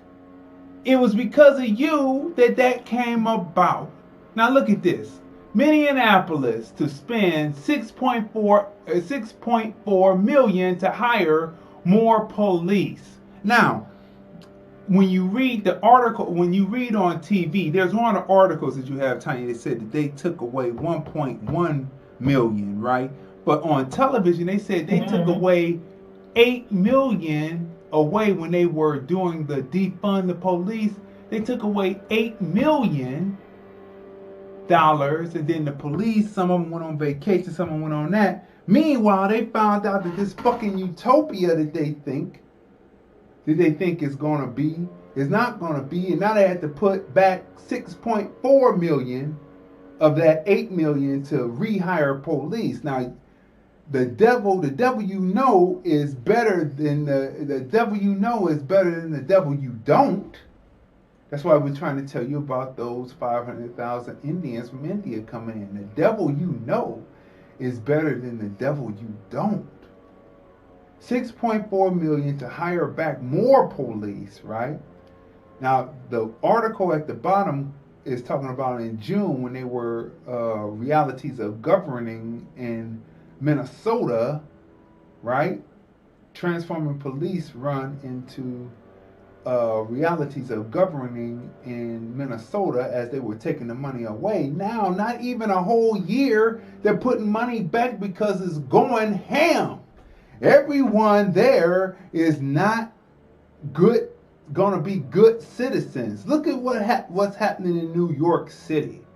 it was because of you that came about. Now look at this. Minneapolis to spend $6.4 million to hire more police. Now, when you read the article, when you read on TV, there's one of the articles that you have, Tanya, that said that they took away 1.1 million, right? But on television, they said they took away 8 million away when they were doing the defund the police. They took away $8 million, and then the police, some of them went on vacation, some of them went on that. Meanwhile, they found out that this fucking utopia that they think is gonna be, is not gonna be, and now they had to put back 6.4 million of that 8 million to rehire police. Now, the devil you know is better than the devil you know is better than the devil you don't. That's why we're trying to tell you about those 500,000 Indians from India coming in. The devil you know is better than the devil you don't. 6.4 million to hire back more police, right? Now, the article at the bottom is talking about in June when they were realities of governing in Minnesota, right? Transforming police run into realities of governing in Minnesota as they were taking the money away. Now, not even a whole year, they're putting money back because it's going ham. Everyone there is not good, gonna be good citizens. Look at what's happening in New York City.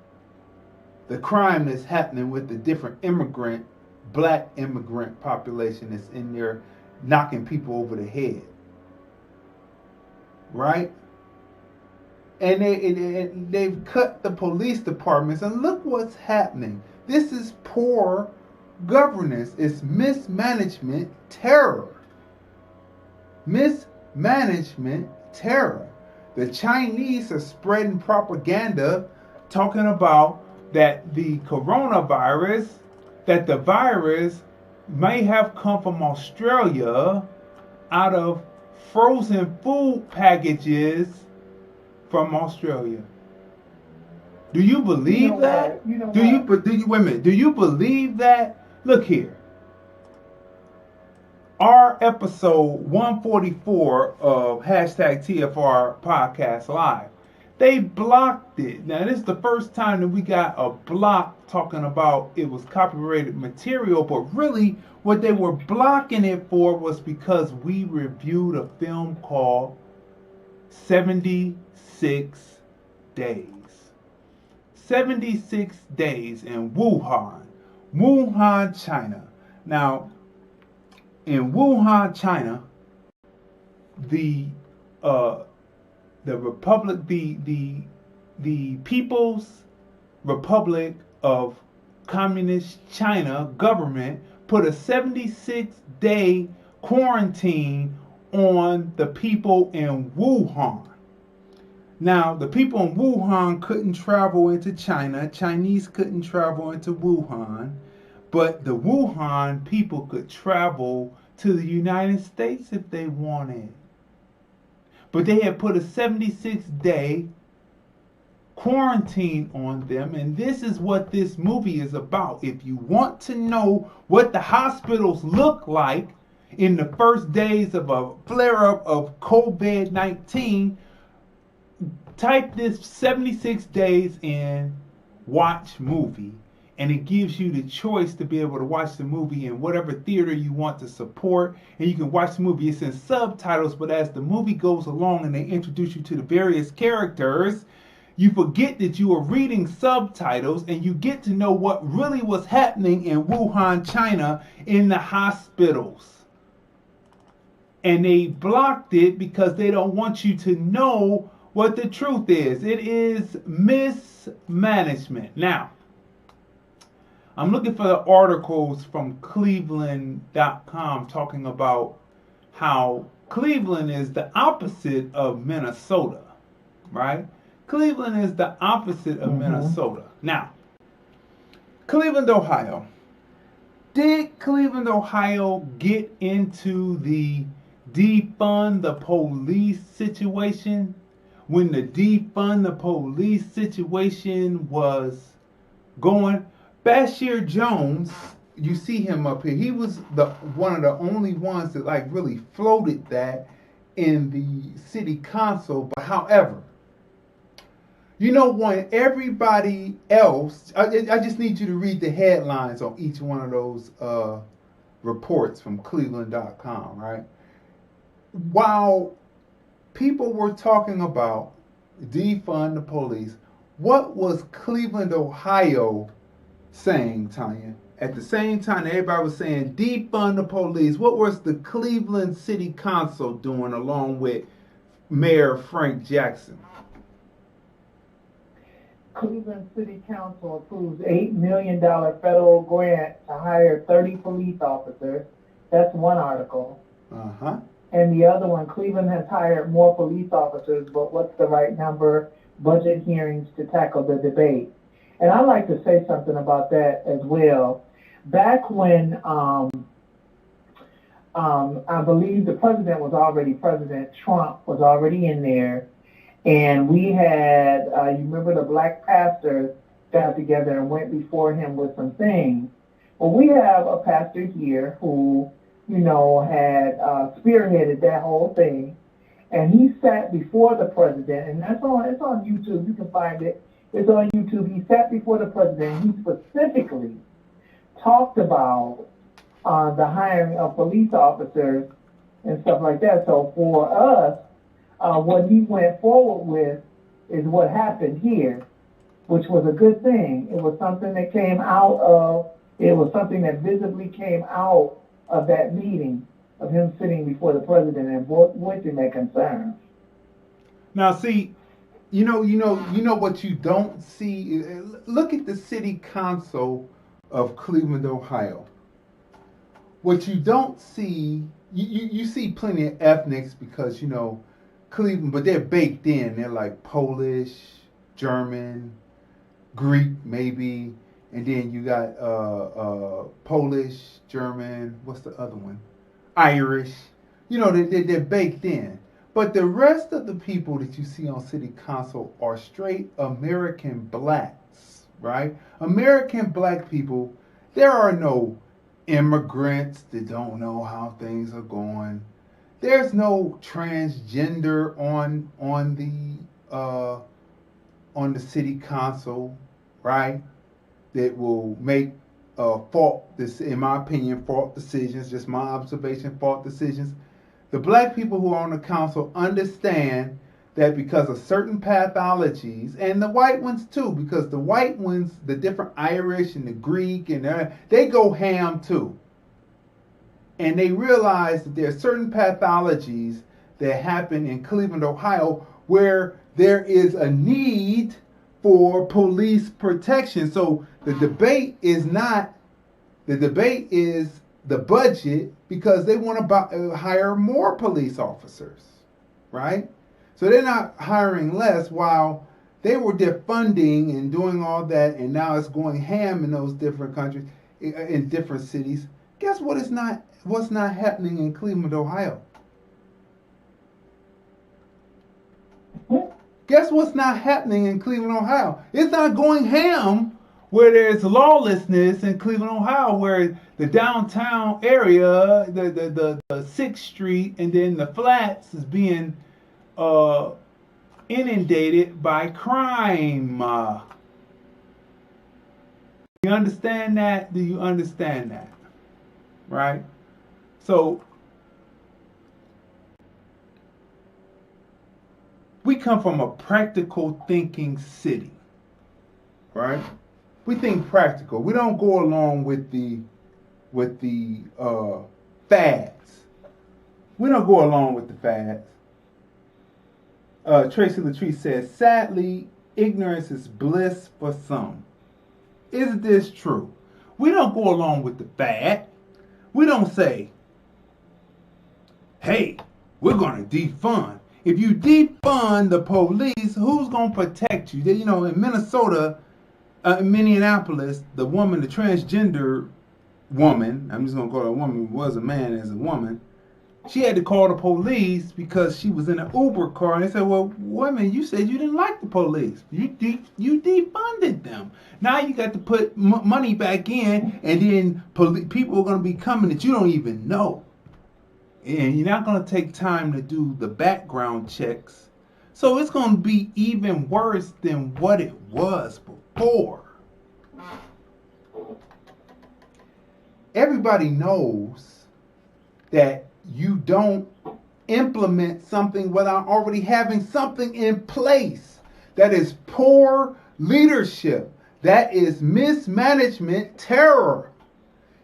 The crime that's happening with the different black immigrant population that's in there knocking people over the head. Right? and they've cut the police departments. And look what's happening. This is poor governance. It's mismanagement-terror. Mismanagement-terror. The Chinese are spreading propaganda talking about that the coronavirus, that the virus may have come from Australia out of frozen food packages from Australia. Do you believe that? Do you wait a minute? Do you believe that? Look here. Our episode 144 of #TFR Podcast Live, they blocked it. Now, this is the first time that we got a block talking about it was copyrighted material, but really what they were blocking it for was because we reviewed a film called 76 Days. 76 Days in Wuhan, China. Now, in Wuhan, China, the Republic, the People's Republic of Communist China government put a 76-day quarantine on the people in Wuhan. Now, the people in Wuhan couldn't travel into China. Chinese couldn't travel into Wuhan. But the Wuhan people could travel to the United States if they wanted. But they had put a 76-day quarantine on them, and this is what this movie is about. If you want to know what the hospitals look like in the first days of a flare-up of COVID-19, type this 76 days in, watch movie, and it gives you the choice to be able to watch the movie in whatever theater you want to support, and you can watch the movie. It's in subtitles, but as the movie goes along and they introduce you to the various characters, you forget that you are reading subtitles, and you get to know what really was happening in Wuhan, China, in the hospitals. And they blocked it because they don't want you to know what the truth is. It is mismanagement. Now, I'm looking for the articles from Cleveland.com talking about how Cleveland is the opposite of Minnesota, right? Cleveland is the opposite of Minnesota. Now, Cleveland, Ohio. Did Cleveland, Ohio get into the defund the police situation? When the defund the police situation was going, Bashir Jones, you see him up here. He was one of the only ones that really floated that in the city council. But however, when everybody else, I just need you to read the headlines on each one of those reports from Cleveland.com, right? While people were talking about defund the police, what was Cleveland, Ohio saying, Tanya? At the same time everybody was saying defund the police, what was the Cleveland City Council doing along with Mayor Frank Jackson? Cleveland City Council approves $8 million federal grant to hire 30 police officers. That's one article. And the other one, Cleveland has hired more police officers, but what's the right number? Budget hearings to tackle the debate. And I'd like to say something about that as well. Back when I believe the president was already President Trump was already in there, and we had, you remember the black pastors got together and went before him with some things. Well, we have a pastor here who, had spearheaded that whole thing, and he sat before the president, and it's on YouTube, you can find it. It's on YouTube. He sat before the president. He specifically talked about the hiring of police officers and stuff like that. So for us, what he went forward with is what happened here, which was a good thing. It was something that visibly came out of that meeting, of him sitting before the president and voicing their concerns. Now, see, you know what you don't see. Look at the city council of Cleveland, Ohio. What you don't see, you see plenty of ethnics because Cleveland, but they're baked in. They're like Polish, German, Greek maybe, and then you got Polish, German. What's the other one? Irish. They're baked in. But the rest of the people that you see on city council are straight American blacks, right? American black people. There are no immigrants that don't know how things are going. There's no transgender on the city council, right? That will make in my opinion, fault decisions. Just my observation, fault decisions. The black people who are on the council understand that because of certain pathologies, and the white ones too, because the white ones, the different Irish and the Greek, and they go ham too. And they realize that there are certain pathologies that happen in Cleveland, Ohio, where there is a need for police protection. So the debate is the budget, because they want to hire more police officers, right? So they're not hiring less while they were defunding and doing all that, and now it's going ham in those different countries, in different cities. Guess what? What's not happening in Cleveland, Ohio? Guess what's not happening in Cleveland, Ohio? It's not going ham where there's lawlessness in Cleveland, Ohio, where the downtown area, the 6th Street, and then the flats is being inundated by crime. You understand that? Do you understand that? Right? So, we come from a practical thinking city, right? We think practical. We don't go along with the fads. We don't go along with the fads. Tracy Latrice says, sadly, ignorance is bliss for some. Isn't this true? We don't go along with the fad. We don't say, hey, we're going to defund. If you defund the police, who's going to protect you? In Minnesota, in Minneapolis, the transgender woman, I'm just going to call her a woman, who was a man as a woman, she had to call the police because she was in an Uber car, and they said, well, woman, you said you didn't like the police. You defunded them. Now you got to put money back in, and then people are going to be coming that you don't even know. And you're not going to take time to do the background checks. So it's going to be even worse than what it was before. Everybody knows that you don't implement something without already having something in place. That is poor leadership. That is mismanagement-terror.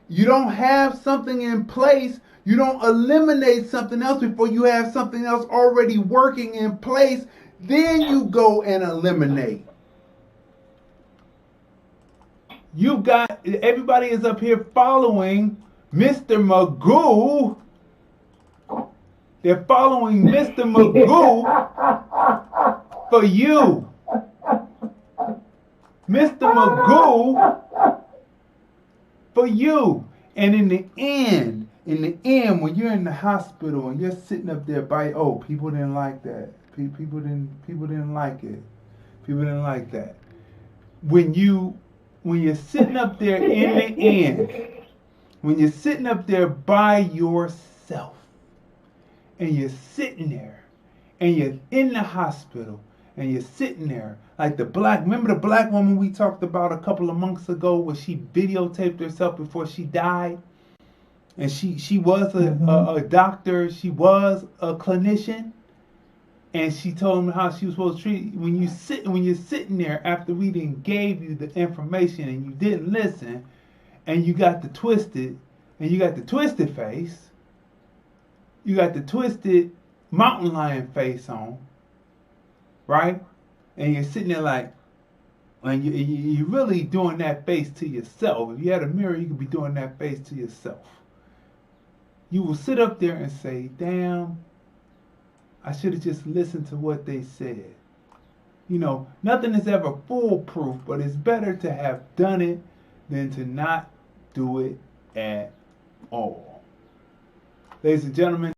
You don't have something in place. You don't eliminate something else before you have something else already working in place. Then you go and eliminate. Everybody is up here following Mr. Magoo. They're following Mr. Magoo for you. Mr. Magoo for you. And in the end, when you're in the hospital and you're sitting up there people didn't like that. People didn't like it. People didn't like that. When you're sitting up there in the end, when you're sitting up there by yourself, and you're sitting there, and you're in the hospital, and you're sitting there, like remember the black woman we talked about a couple of months ago where she videotaped herself before she died? And she was a doctor, she was a clinician, and she told him how she was supposed to treat you. When you're sitting there after we didn't gave you the information and you didn't listen, and you got the twisted face, you got the twisted mountain lion face on, right? and you're sitting there like, and you're really doing that face to yourself. If you had a mirror, you could be doing that face to yourself. You will sit up there and say, damn, I should have just listened to what they said. You know, nothing is ever foolproof, but it's better to have done it than to not do it at all. Ladies and gentlemen,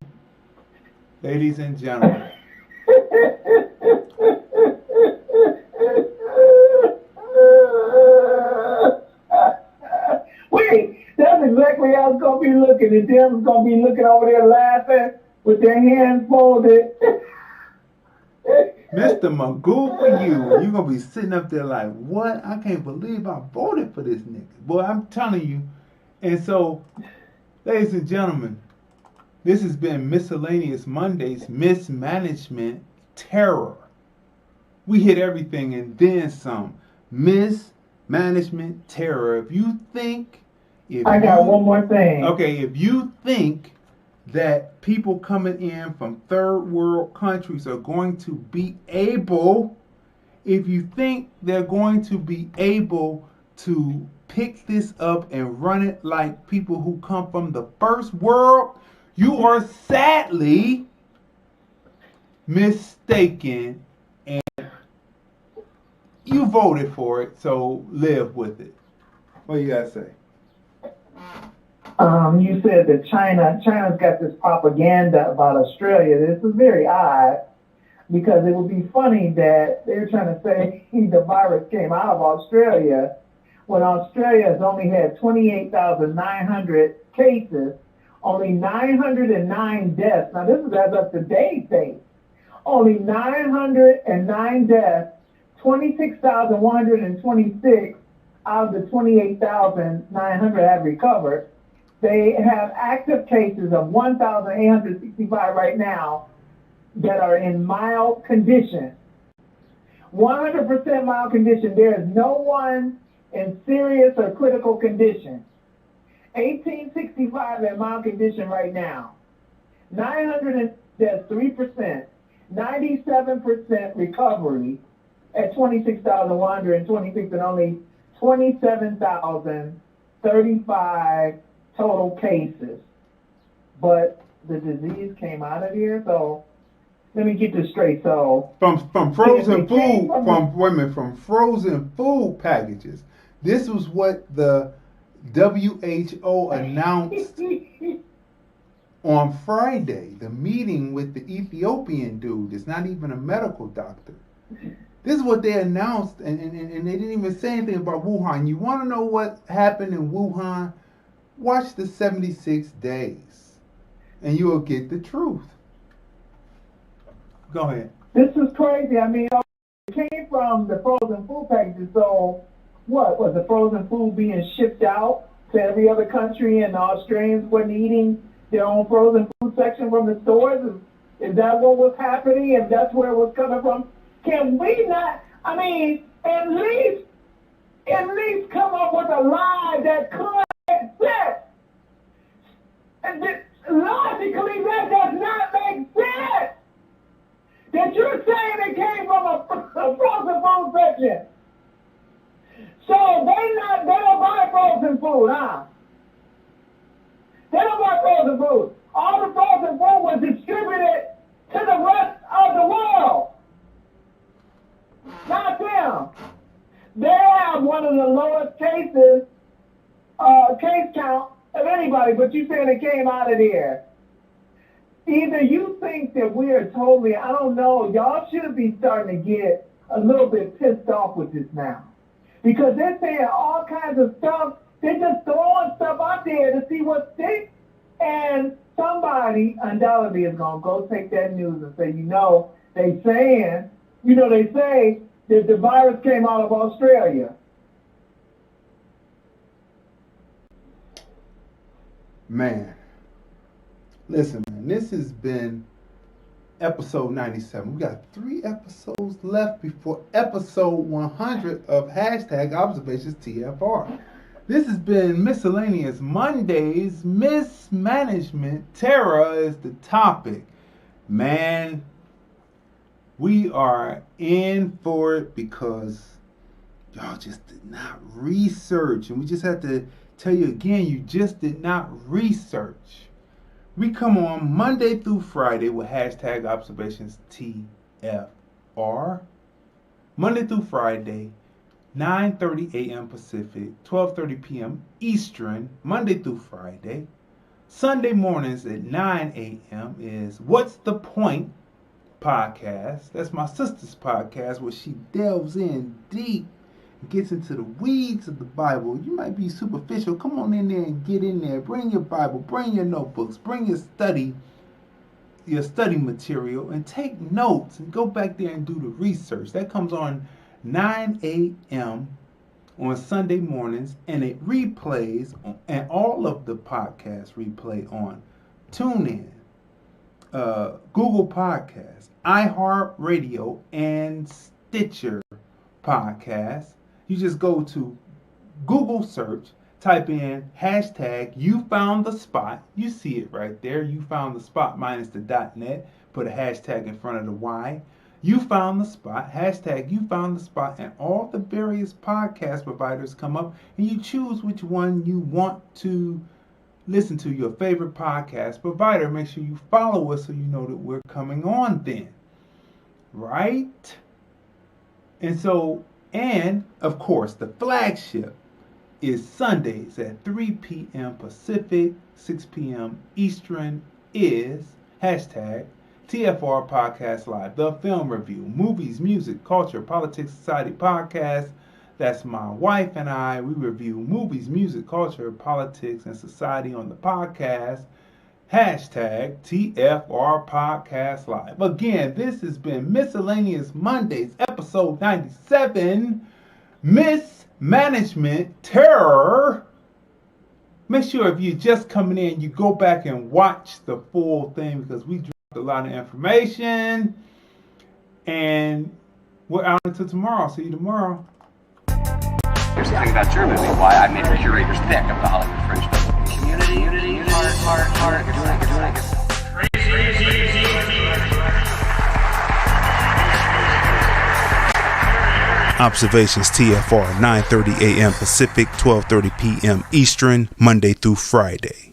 Wait, that's exactly how it's going to be looking. The Dems going to be looking over there laughing with their hands folded. Mr. Magoo for you. You're going to be sitting up there like, what? I can't believe I voted for this nigga. Boy, I'm telling you. And so, ladies and gentlemen, this has been Miscellaneous Mondays, Mismanagement-Terror. We hit everything and then some. Mismanagement-Terror. I got one more thing. Okay, if you think that people coming in from third world countries are going to be able, if you think they're going to be able to pick this up and run it like people who come from the first world, you are sadly mistaken, and you voted for it, so live with it. What you gotta say? You said that China's got this propaganda about Australia. This is very odd because it would be funny that they're trying to say the virus came out of Australia when Australia has only had 28,900 cases, only 909 deaths. Now this is as of today's date. Only 909 deaths, 26,126 out of the 28,900 have recovered. They have active cases of 1,865 right now that are in mild condition. 100% mild condition. There is no one in serious or critical condition. 1,865 in mild condition right now. 900, that's 3%. 97% recovery at 26,126 and only 27,035 total cases. But the disease came out of here, so let me get this straight. So from frozen food, from frozen food packages. This was what the WHO announced on Friday, the meeting with the Ethiopian dude. It's not even a medical doctor. This is what they announced, and they didn't even say anything about Wuhan. You want to know what happened in Wuhan? Watch the 76 days, and you will get the truth. Go ahead. This is crazy. I mean, it came from the frozen food packages, so what? Was the frozen food being shipped out to every other country and the Australians wasn't eating their own frozen food section from the stores? Is that what was happening? And that's where it was coming from? Can we not, I mean, at least come up with a lie that could make sense? And logically, that does not make sense. That you're saying it came from a frozen food section. So they don't buy frozen food, huh? They don't buy frozen food. All the frozen food was distributed to the rest of the world. Not them. They have one of the lowest case count of anybody, but you saying it came out of there. Either you think that we are totally, I don't know, y'all should be starting to get a little bit pissed off with this now. Because they're saying all kinds of stuff. They're just throwing stuff out there to see what sticks. And somebody undoubtedly is going to go take that news and say, they say that the virus came out of Australia. Man, listen, man, this has been episode 97. We got 3 episodes left before episode 100 of #ObservationsTFR. This has been Miscellaneous Mondays. Mismanagement-Terror is the topic. Man, We are in for it because y'all just did not research. And we just have to tell you again, you just did not research. We come on Monday through Friday with hashtag observations TFR. Monday through Friday, 9:30 a.m. Pacific, 12:30 p.m. Eastern, Monday through Friday. Sunday mornings at 9 a.m. is What's the Point podcast. That's my sister's podcast where she delves in deep and gets into the weeds of the Bible. You might be superficial. Come on in there and get in there. Bring your Bible, bring your notebooks, bring your study material, and take notes and go back there and do the research. That comes on 9 a.m. on Sunday mornings, and it replays, and all of the podcasts replay on TuneIn, Google Podcasts, iHeartRadio, and Stitcher Podcasts. You just go to Google search, type in hashtag you found the spot. You see it right there. You found the spot minus the .net. Put a hashtag in front of the Y. You found the spot. Hashtag you found the spot. And all the various podcast providers come up and you choose which one you want to listen to, your favorite podcast provider. Make sure you follow us so you know that we're coming on then. Right? And of course, the flagship is Sundays at 3 p.m. Pacific, 6 p.m. Eastern, is hashtag TFR Podcast Live, the film review, movies, music, culture, politics, society podcast. That's my wife and I. We review movies, music, culture, politics, and society on the podcast. Hashtag TFR Podcast Live. Again, this has been Miscellaneous Mondays, episode 97, Mismanagement-Terror. Make sure if you're just coming in, you go back and watch the full thing because we dropped a lot of information. And we're out until tomorrow. See you tomorrow. Here's the thing about your movie, why I made the curators pick of the Hollywood Fringe. Community, heart, you're doing it. Observations TFR, 9:30 a.m. Pacific, 12:30 p.m. Eastern, Monday through Friday.